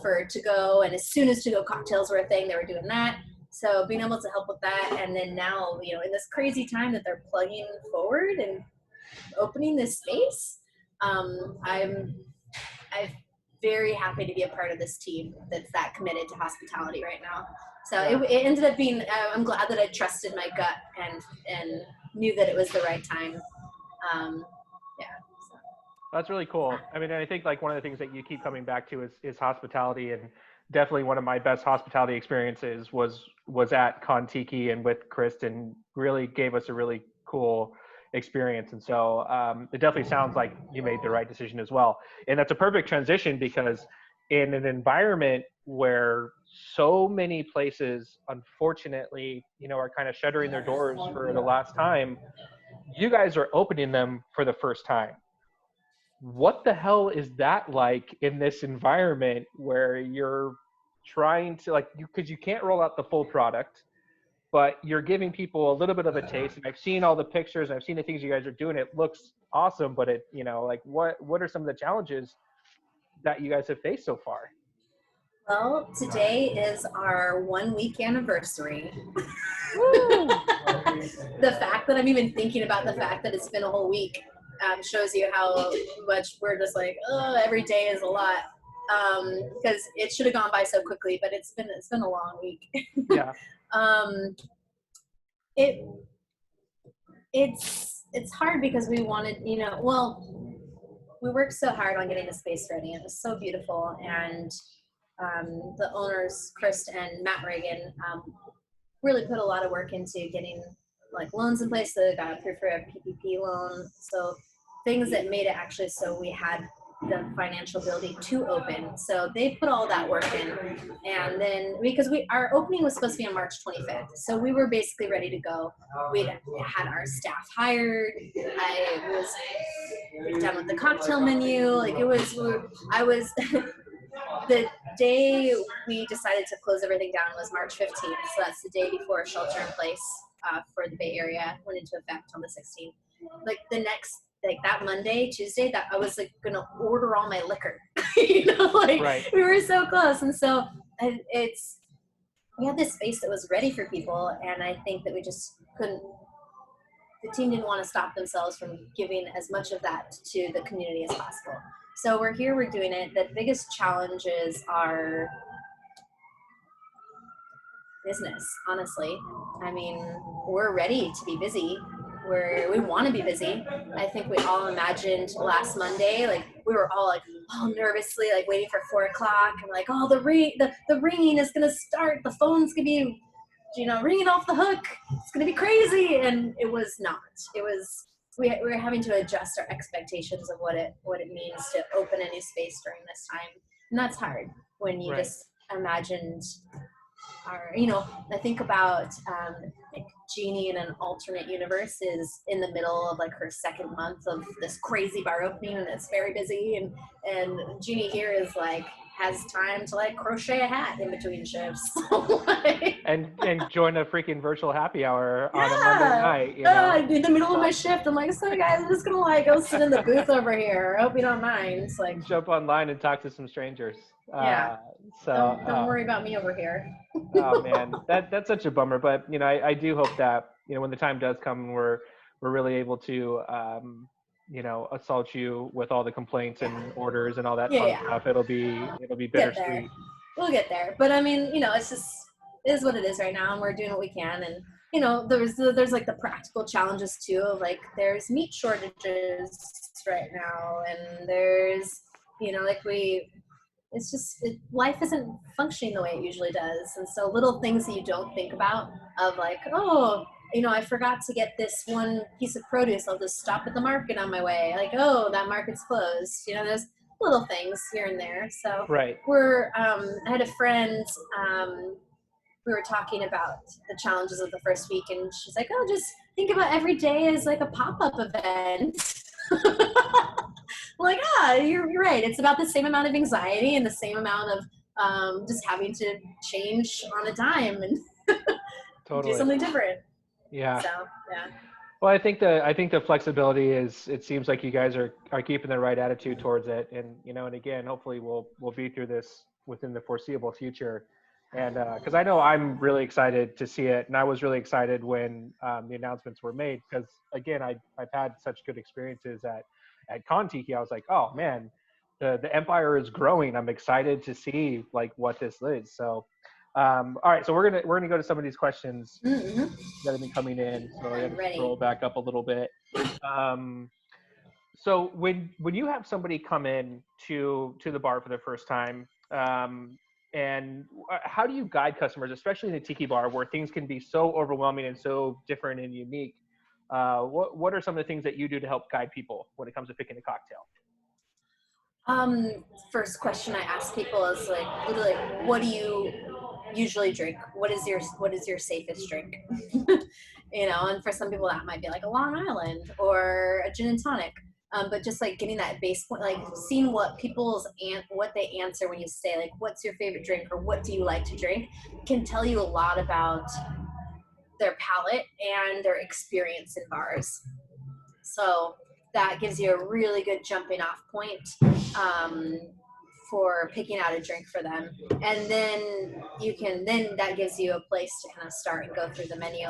for to go. And as soon as to go cocktails were a thing, they were doing that. So being able to help with that, and then now, in this crazy time that they're plugging forward and opening this space, I'm very happy to be a part of this team that's that committed to hospitality right now. So Yeah. it ended up being, I'm glad that I trusted my gut and knew that it was the right time. Yeah. So. That's really cool. I mean, I think like one of the things that you keep coming back to is hospitality, and definitely one of my best hospitality experiences was at Tiki and with Kristen. Really gave us a really cool experience, and so it definitely sounds like you made the right decision as well. And that's a perfect transition because in an environment where so many places, unfortunately, are kind of shuttering their doors for the last time, you guys are opening them for the first time. What the hell is that like in this environment where you're trying to like because you can't roll out the full product, but you're giving people a little bit of a taste? And I've seen all the pictures, and I've seen the things you guys are doing. It looks awesome, but it, like what are some of the challenges that you guys have faced so far? Well, today is our 1 week anniversary. Woo! The fact that I'm even thinking about the fact that it's been a whole week shows you how much we're just like, oh, every day is a lot. Because it should have gone by so quickly, but it's been a long week. Yeah. It it's hard because we wanted, we worked so hard on getting the space ready. It was so beautiful, and the owners, Chris and Matt Reagan, really put a lot of work into getting like loans in place. So they got approved for a PPP loan. So things that made it actually so we had the financial ability to open. So they put all that work in. And then because our opening was supposed to be on March 25th. So we were basically ready to go. We had our staff hired. I was done with the cocktail menu. Like I was the day we decided to close everything down was March 15th. So that's the day before shelter in place for the Bay Area went into effect on the 16th. Like that Monday, Tuesday, that I was like gonna order all my liquor. Right. We were so close. And so we had this space that was ready for people, and I think that we just couldn't. The team didn't want to stop themselves from giving as much of that to the community as possible. So we're here, we're doing it. The biggest challenges are business, honestly. I mean, we're ready to be busy. We want to be busy. I think we all imagined last Monday, like we were all like all nervously like waiting for 4:00 and like, oh, the ringing is gonna start. The phone's gonna be, ringing off the hook. It's gonna be crazy, and it was not. It was. We were having to adjust our expectations of what it means to open a new space during this time, and that's hard when you just imagined. I think about like Jeanie in an alternate universe is in the middle of like her second month of this crazy bar opening, and it's very busy, and Jeanie here is like has time to like crochet a hat in between shifts. and join a freaking virtual happy hour on a Monday night. In the middle of my shift, I'm like, sorry guys, I'm just gonna like go sit in the booth over here. I hope you don't mind. It's like jump online and talk to some strangers. Yeah. So don't worry about me over here. Oh man, that's such a bummer. But I do hope that when the time does come, we're really able to assault you with all the complaints and orders and all that fun stuff. It'll be bittersweet. We'll get there. But I mean, it's just it is what it is right now, and we're doing what we can. And there's like the practical challenges too. Of like there's meat shortages right now, and there's it's just life isn't functioning the way it usually does. And so little things that you don't think about of like, oh, I forgot to get this one piece of produce. I'll just stop at the market on my way. Like, oh, that market's closed. There's little things here and there. So right. I had a friend, we were talking about the challenges of the first week, and she's like, oh, just think about every day as like a pop-up event. Like, you're right. It's about the same amount of anxiety and the same amount of just having to change on a dime and do something different. Yeah. So, yeah. Well, I think the flexibility is, it seems like you guys are keeping the right attitude towards it. And, and again, hopefully we'll be through this within the foreseeable future. And because I know I'm really excited to see it. And I was really excited when the announcements were made, because again, I've had such good experiences at Tiki. I was like, oh man, the empire is growing. I'm excited to see like what this is. So all right, so we're gonna go to some of these questions that have been coming in. So I got to scroll back up a little bit. So when you have somebody come in to the bar for the first time, and how do you guide customers, especially in the tiki bar where things can be so overwhelming and so different and unique? What are some of the things that you do to help guide people when it comes to picking a cocktail? First question I ask people is like, literally, what do you usually drink? What is your safest drink? And for some people that might be like a Long Island or a gin and tonic. But just like getting that base point, like seeing what what they answer when you say like, what's your favorite drink or what do you like to drink, can tell you a lot about their palate and their experience in bars. So that gives you a really good jumping off point for picking out a drink for them. And then that gives you a place to kind of start and go through the menu.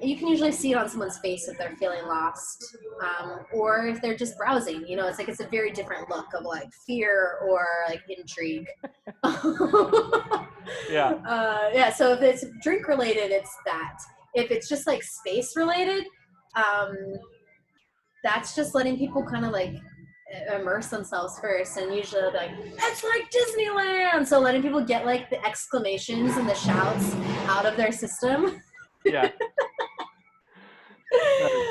You can usually see it on someone's face if they're feeling lost, or if they're just browsing. It's a very different look of like fear or like intrigue. Yeah. So if it's drink related, it's that. If it's just like space related, that's just letting people kind of like immerse themselves first, and usually they'll be like, it's like Disneyland. So letting people get like the exclamations and the shouts out of their system. Yeah.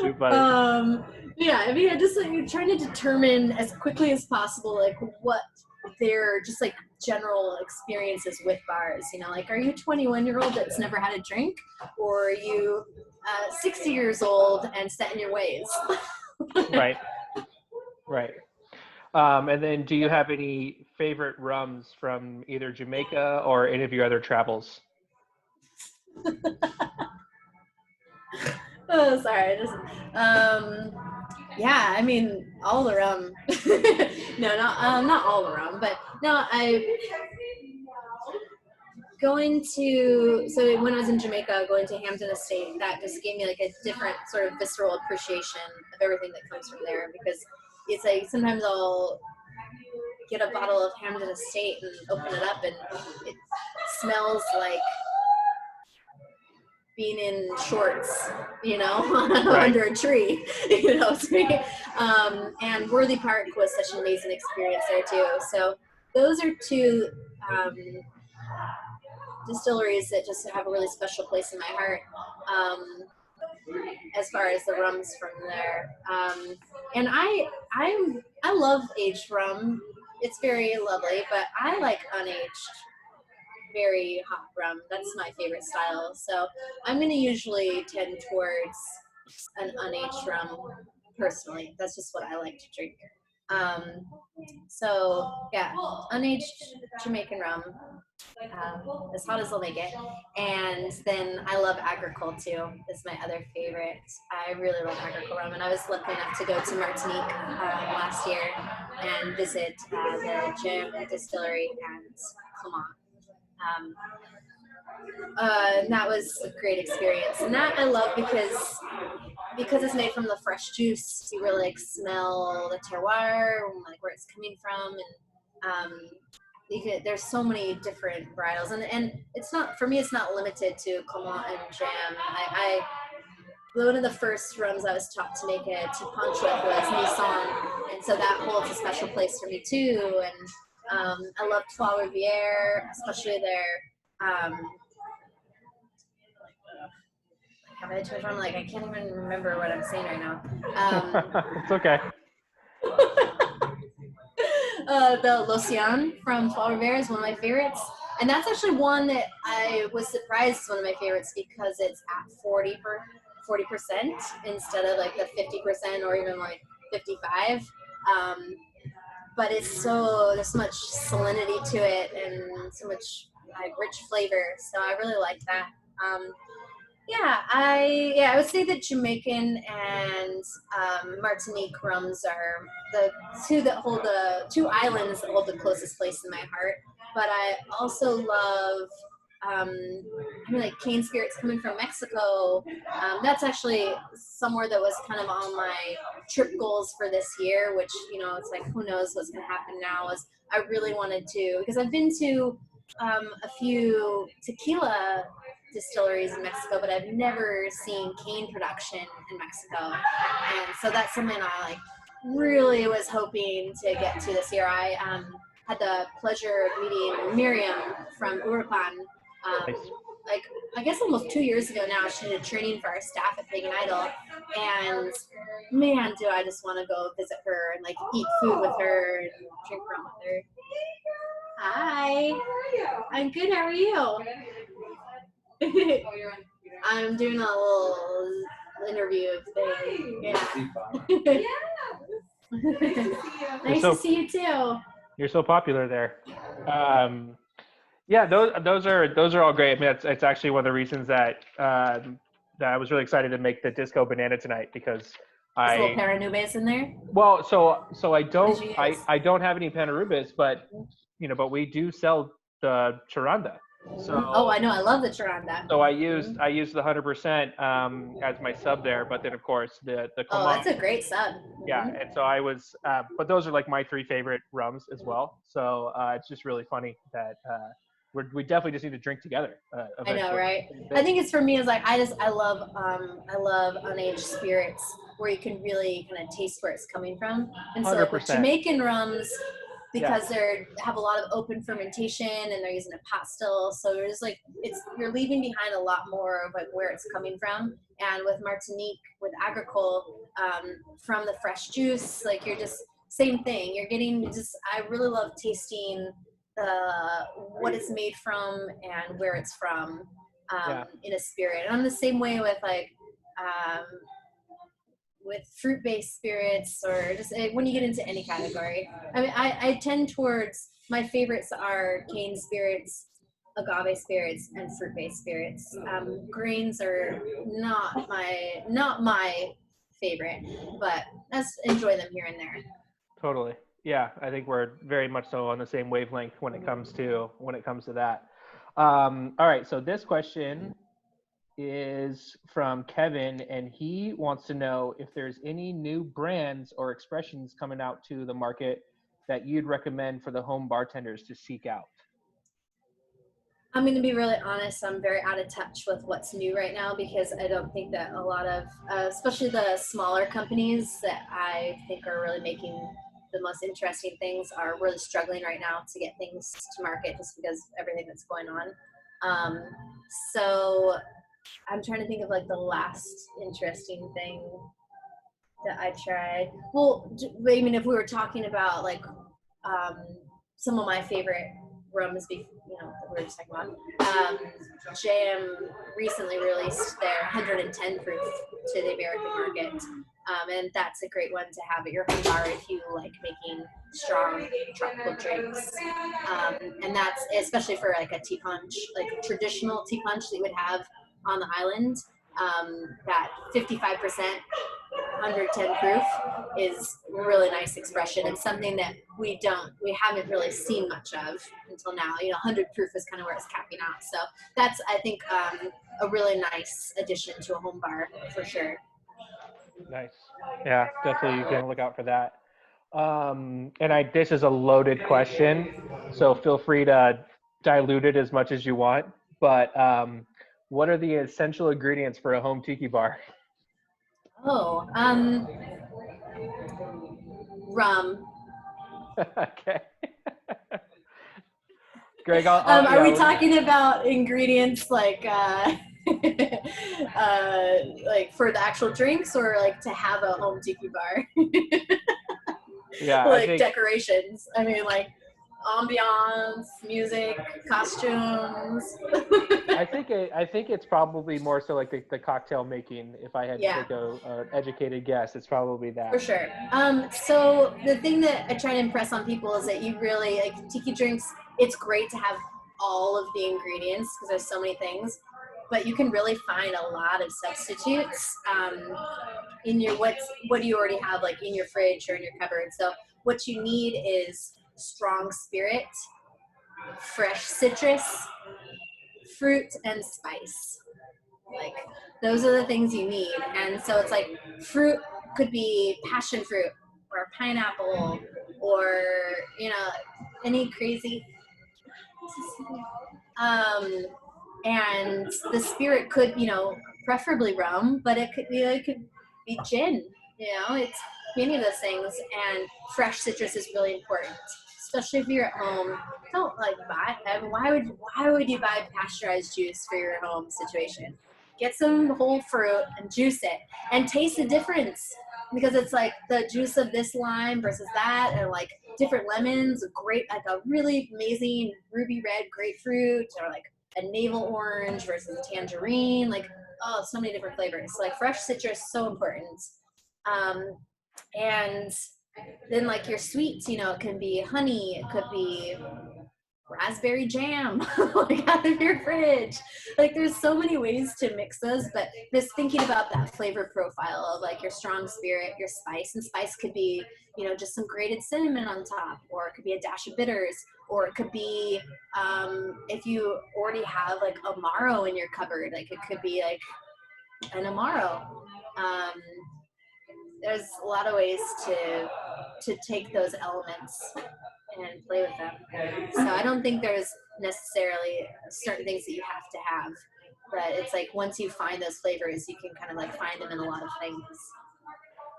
Too funny. Just like you're trying to determine as quickly as possible like what their just like general experiences with bars. Like, are you a 21-year-old that's never had a drink, or are you 60 years old and set in your ways? Right. And then do you have any favorite rums from either Jamaica or any of your other travels? Oh, sorry. All the rum. No, not all the rum, but no, when I was in Jamaica, going to Hampton Estate, that just gave me like a different sort of visceral appreciation of everything that comes from there, because it's like sometimes I'll get a bottle of Hampton Estate and open it up and it smells like being in shorts, Right. under a tree, and Worthy Park was such an amazing experience there too. So those are two distilleries that just have a really special place in my heart, as far as the rums from there. And I love aged rum. It's very lovely, but I like unaged, very hot rum. That's my favorite style. So I'm going to usually tend towards an unaged rum personally. That's just what I like to drink. Unaged Jamaican rum, as hot as they'll make it. And then I love Agricole too. It's my other favorite. I really love Agricole rum, and I was lucky enough to go to Martinique last year and visit the Jam Distillery and Clement. That was a great experience, and that I love because it's made from the fresh juice. You really like smell the terroir, like where it's coming from, and there's so many different varietals, and it's not, for me, it's not limited to Clement and Jam. One of the first rums I was taught to make a tea punch with was Nissan, and so that holds a special place for me too. And I love Trois Rivières, especially their have I too much rum? Like, I can't even remember what I'm saying right now. It's okay. The L'Océan from Trois Rivières is one of my favorites. And that's actually one that I was surprised is one of my favorites because it's at 40% instead of like the 50% or even like 55. Um, but it's there's so much salinity to it and so much like rich flavor. So I really like that. Um, I would say that Jamaican and Martinique rums are the two islands that hold the closest place in my heart. But I also love like cane spirits coming from Mexico. That's actually somewhere that was kind of on my trip goals for this year, which, it's like, who knows what's going to happen now. Is I really wanted to, because I've been to a few tequila distilleries in Mexico, but I've never seen cane production in Mexico. And so that's something I like really was hoping to get to this year. I had the pleasure of meeting Miriam from Uruguay. Nice. Like, I guess almost 2 years ago now. She did a training for our staff at Pagan Idol, and man, do I just want to go visit her and like eat food with her and drink rum with her. Hi. I'm good. How are you? I'm doing a little interview thing. Yeah. Nice to see you too. You're so popular there. Yeah, those are all great. I mean, it's actually one of the reasons that that I was really excited to make the Disco Banana tonight, because There's a little Paranubes in there. Well, so I don't have any Panarubis, but we do sell the Charanda. So I know, I love the Charanda. So I used the 100% as my sub there, but then of course the that's a great sub. Yeah, and so I was, but those are like my 3 favorite rums as well. So it's just really funny that we definitely just need to drink together. I know, right? I think it's for me is like I love unaged spirits where you can really kind of taste where it's coming from, and so like with Jamaican rums, because they have a lot of open fermentation and they're using a pot still, so you're just like you're leaving behind a lot more of like where it's coming from. And with Martinique, with agricole, from the fresh juice, like you're just same thing. You're getting I really love tasting what it's made from and where it's from in a spirit. And I'm the same way with like with fruit-based spirits, or just when you get into any category. I mean, I tend towards, my favorites are cane spirits, agave spirits, and fruit-based spirits. Grains are not my favorite, but let's enjoy them here and there. Totally. Yeah, I think we're very much so on the same wavelength when it comes to that. All right, so this question is from Kevin, and he wants to know if there's any new brands or expressions coming out to the market that you'd recommend for the home bartenders to seek out. I'm going to be really honest. I'm very out of touch with what's new right now, because I don't think that a lot of, especially the smaller companies that I think are really making the most interesting things, are really struggling right now to get things to market just because of everything that's going on. So I'm trying to think of like the last interesting thing that I tried. Well, I mean, if we were talking about like some of my favorite rums, that we were just talking about, JM recently released their 110 proof to the American market. And that's a great one to have at your home bar if you like making strong tropical drinks. And that's especially for like a tea punch, like traditional tea punch that you would have on the island. That 55% 110 proof is really nice expression. It's something that we haven't really seen much of until now. 100 proof is kind of where it's capping out. So that's, I think, a really nice addition to a home bar for sure. Nice. Yeah, definitely you can look out for that. And this is a loaded question, so feel free to dilute it as much as you want. But what are the essential ingredients for a home tiki bar? Rum. Okay. Greg, are we talking about ingredients like like for the actual drinks, or like to have a home tiki bar? Yeah, like decorations. I mean, like ambiance, music, costumes. I think it's probably more so like the cocktail making. If I had to Yeah. take an educated guess, it's probably For that. sure. So the thing that I try to impress on people is that you really like tiki drinks. It's great to have all of the ingredients because there's so many things, but you can really find a lot of substitutes in your what do you already have like in your fridge or in your cupboard. So what you need is strong spirit, fresh citrus, fruit, and spice. Like those are the things you need. And so it's like fruit could be passion fruit or pineapple or any crazy um and the spirit could preferably rum, but it could be gin. It's many of those things. And fresh citrus is really important, especially if you're at home. Don't like buy. I mean, why would you buy pasteurized juice for your home situation? Get some whole fruit and juice it and taste the difference, because it's like the juice of this lime versus that, and like different lemons, like a really amazing ruby red grapefruit, or like a navel orange versus a tangerine. Like, oh, so many different flavors. So, like fresh citrus, so important. And then like your sweets, it can be honey, it could be raspberry jam, like out of your fridge. Like there's so many ways to mix those, but just thinking about that flavor profile of like your strong spirit, your spice. And spice could be, just some grated cinnamon on top, or it could be a dash of bitters, or it could be if you already have like amaro in your cupboard, like it could be like an amaro. um, there's a lot of ways to take those elements and play with them. So I don't think there's necessarily certain things that you have to have, but it's like once you find those flavors, you can kind of like find them in a lot of things.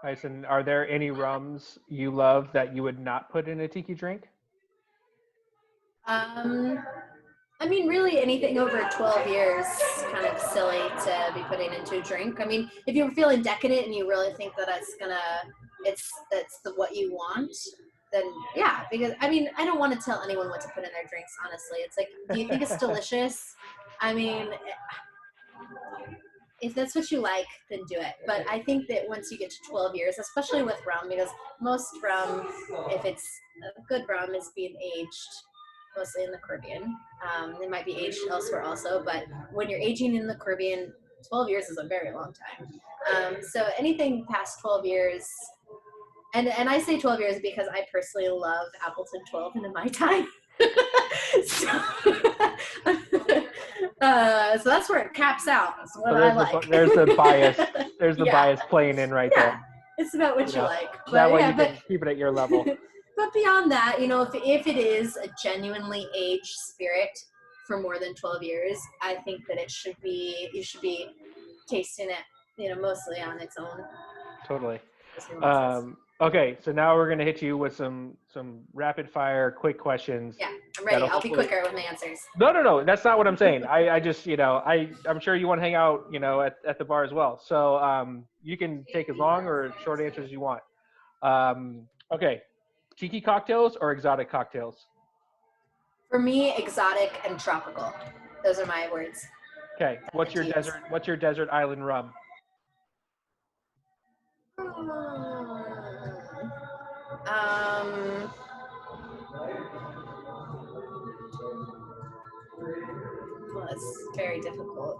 Nice. And are there any rums you love that you would not put in a tiki drink? I mean, really anything over 12 years, kind of silly to be putting into a drink. I mean, if you're feeling decadent and you really think that that's what you want, then yeah, because I mean, I don't want to tell anyone what to put in their drinks, honestly. It's like, do you think it's delicious? I mean, if that's what you like, then do it. But I think that once you get to 12 years, especially with rum, because most rum, if it's a good rum, is being aged mostly in the Caribbean. It might be aged elsewhere also, but when you're aging in the Caribbean, 12 years is a very long time. So anything past 12 years, and I say 12 years because I personally love Appleton 12 in my time. so, so that's where it caps out. That's what I like. There's the bias. There's the Yeah. bias playing in right there. It's about what you like. But, that way you can keep it at your level. But beyond that, if it is a genuinely aged spirit for more than 12 years, I think that you should be tasting it, mostly on its own. Totally. Okay, so now we're gonna hit you with some rapid fire, quick questions. Yeah, I'm ready. I'll be quicker with my answers. No, that's not what I'm saying. I just, I'm sure you want to hang out, at the bar as well. So you can take as long or short answers as you want. Okay, tiki cocktails or exotic cocktails? For me, exotic and tropical. Those are my words. Okay, what's your desert island rum? Well, it's very difficult.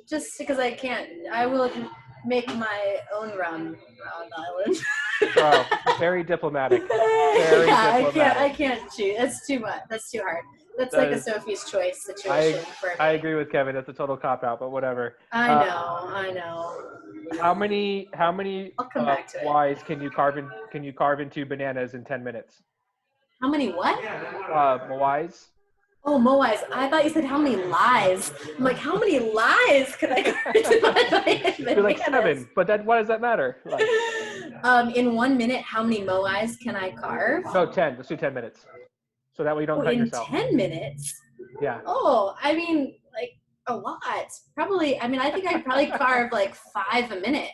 Just because I will make my own rum on the island. Oh, very diplomatic. Very diplomatic. I can't choose. That's too much. That's too hard. That's like a Sophie's Choice situation for me. I agree with Kevin. That's a total cop out, but whatever. I know. How many I'll come back to Ys can you carve into bananas in 10 minutes? How many what? Ys. Oh, Moais. I thought you said how many lies. I'm like, how many lies could I carve into my You're like 7, but what does that matter? Like, in 1 minute, how many Moais can I carve? No, 10. Let's do 10 minutes. So that way you don't cut yourself. 10 minutes? Yeah. Oh, I mean, like, a lot. Probably, I think I'd probably carve like 5 a minute.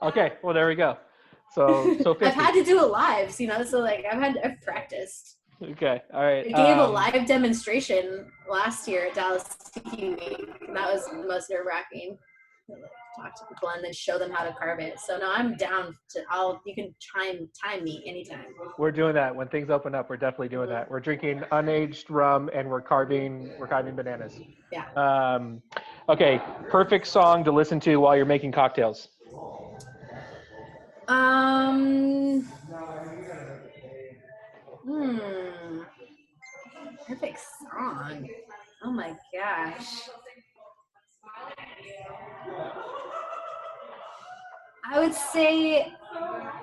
Okay, well there we go. So 50. I've had to do it live, so like I've practiced. Okay, all right. I gave a live demonstration last year at Dallas Tiki Week, and that was the most nerve-wracking. Talk to people and then show them how to carve it. So no, I'm down to. You can time me anytime. We're doing that when things open up. We're definitely doing that. We're drinking unaged rum and we're carving bananas. Yeah. Okay, perfect song to listen to while you're making cocktails. Perfect song. Oh my gosh. I would say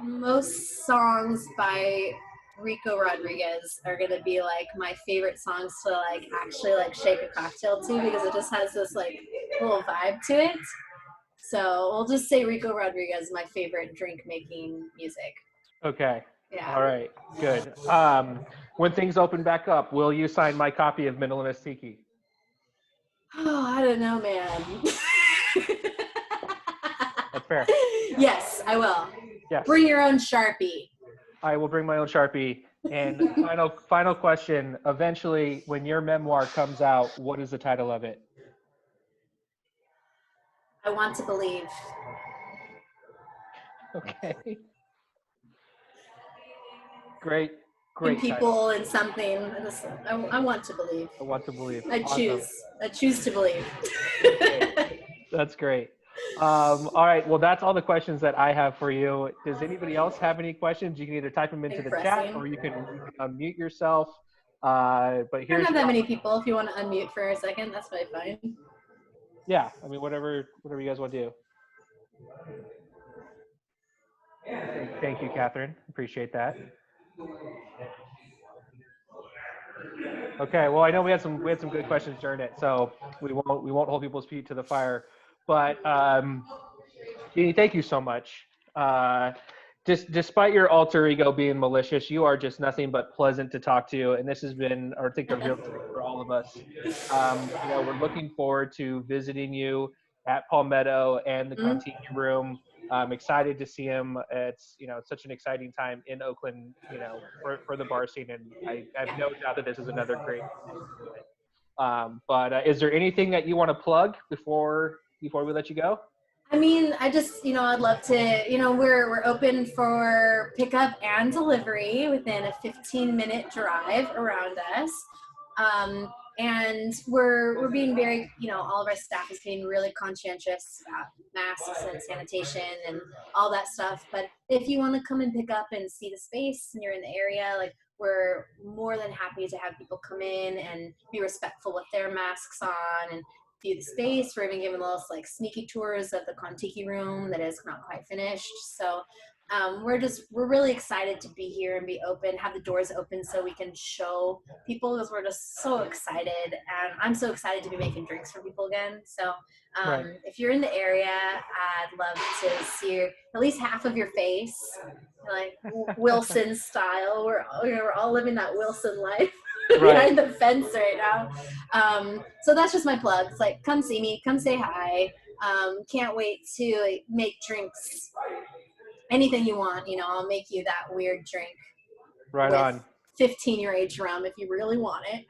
most songs by Rico Rodriguez are gonna be like my favorite songs to like actually like shake a cocktail to, because it just has this like little vibe to it. So we'll just say Rico Rodriguez is my favorite drink making music. Okay. Yeah. All right. Good. When things open back up, will you sign my copy of Minimalist Tiki? Oh, I don't know, man. That's fair. Yes, I will. Yes. Bring your own Sharpie. I will bring my own Sharpie. And final question. Eventually, when your memoir comes out, what is the title of it? I want to believe. Okay. Great In people title. and something. I want to believe. I want to believe. I choose. I choose to believe. That's great. All right. Well, that's all the questions that I have for you. Does anybody else have any questions? You can either type them into the chat or you can unmute yourself. But I don't have that many people. If you want to unmute for a second, that's probably fine. Yeah. I mean, whatever you guys want to do. Thank you, Catherine. Appreciate that. Okay, well, I know we had some good questions during it, so we won't hold people's feet to the fire. But Jeanie, thank you so much. Despite your alter ego being malicious, you are just nothing but pleasant to talk to, and this has been, I think, a real treat for all of us. We're looking forward to visiting you at Palmetto and the Tiki Room. I'm excited to see him. It's such an exciting time in Oakland, for the bar scene, and I have no doubt that this is another great place to do it. But is there anything that you want to plug before we let you go? I mean, I just, I'd love to, we're open for pickup and delivery within a 15-minute drive around us. And we're being very, all of our staff is being really conscientious about masks and sanitation and all that stuff. But if you want to come and pick up and see the space and you're in the area, like, we're more than happy to have people come in and be respectful with their masks on and view the space. We're even giving those like sneaky tours of the Tiki Room that is not quite finished. So we're really excited to be here and be open, have the doors open so we can show people, because we're just so excited, and I'm so excited to be making drinks for people again. So if you're in the area, I'd love to see at least half of your face, like Wilson style. We're all living that Wilson life. Behind the fence right now. So that's just my plug. It's like, come see me, come say hi. Can't wait to make drinks. Anything you want, I'll make you that weird drink. Right on. 15-year age rum if you really want it.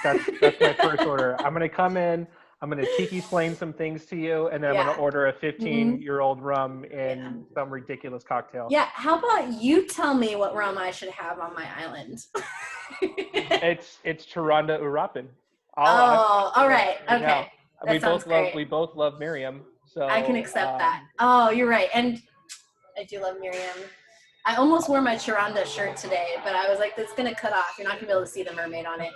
That's my first order. I'm gonna come in. I'm gonna Tiki explain some things to you, and then I'm gonna order a 15-year-old rum in some ridiculous cocktail. Yeah. How about you tell me what rum I should have on my island? It's Charanda Urapin. All right. Okay. We both love Miriam, so I can accept that. Oh, you're right. And I do love Miriam. I almost wore my Charanda shirt today, but I was like, "That's gonna cut off. You're not gonna be able to see the mermaid on it."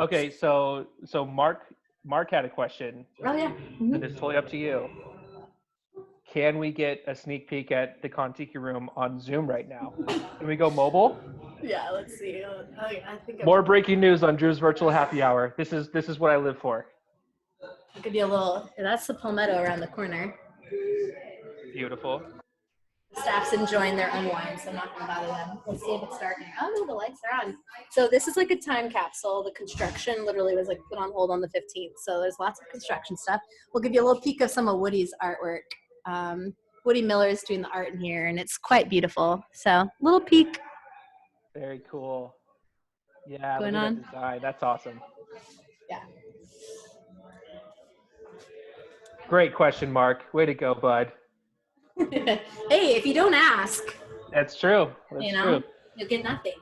Okay, so Mark had a question. Oh yeah. And it's totally up to you. Can we get a sneak peek at the Tiki Room on Zoom right now? Can we go mobile? Yeah, let's see. I think more breaking news on Drew's Virtual Happy Hour. This is what I live for. I'll give you a little. That's the Palmetto around the corner. Beautiful. The staff's enjoying their own wine, so I'm not going to bother them. Let's see if it's dark now. Oh, no, the lights are on. So this is like a time capsule. The construction literally was like put on hold on the 15th. So there's lots of construction stuff. We'll give you a little peek of some of Woody's artwork. Woody Miller is doing the art in here, and it's quite beautiful. So, little peek. Very cool. Yeah, Going look at on. that design. That's awesome. Yeah. Great question, Mark. Way to go, bud. Hey, if you don't ask, That's true. That's you know, true. you'll get nothing.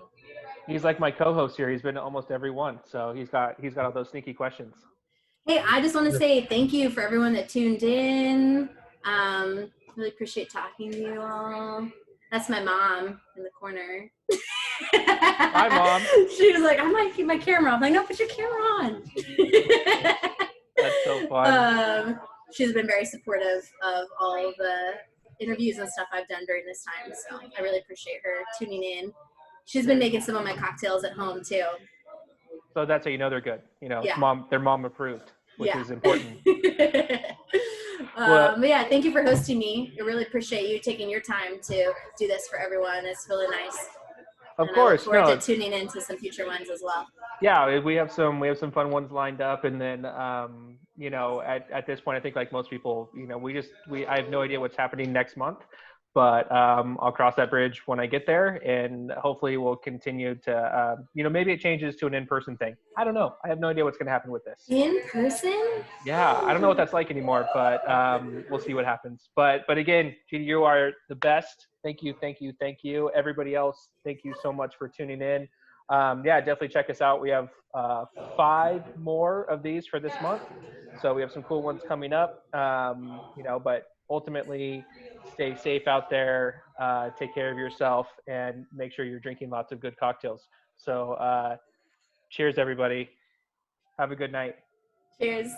He's like my co-host here. He's been to almost every one, so he's got all those sneaky questions. Hey, I just want to say thank you for everyone that tuned in. Really appreciate talking to you all. That's my mom in the corner. Hi, Mom. She was like, I might keep my camera off. I'm like, no, put your camera on. That's so fun. She's been very supportive of all of the interviews and stuff I've done during this time. So I really appreciate her tuning in. She's been making some of my cocktails at home too. So that's how you know they're good. You know, Yeah. they're mom approved, which is important. But yeah, thank you for hosting me. I really appreciate you taking your time to do this for everyone. It's really nice. Of and course, I look forward to tuning into some future ones as well. Yeah, we have some fun ones lined up, and then you know, at this point, I think like most people, you know, I have no idea what's happening next month, but I'll cross that bridge when I get there, and hopefully we'll continue to you know, maybe it changes to an in-person thing. I don't know. I have no idea what's going to happen with this. In person? Yeah, I don't know what that's like anymore, but we'll see what happens. But again, Jeanie, you are the best. Thank you, thank you, thank you. Everybody else, thank you so much for tuning in. Yeah, definitely check us out. We have 5 more of these for this month, so we have some cool ones coming up. You know, but ultimately, stay safe out there. Take care of yourself, and make sure you're drinking lots of good cocktails. So, cheers, everybody. Have a good night. Cheers.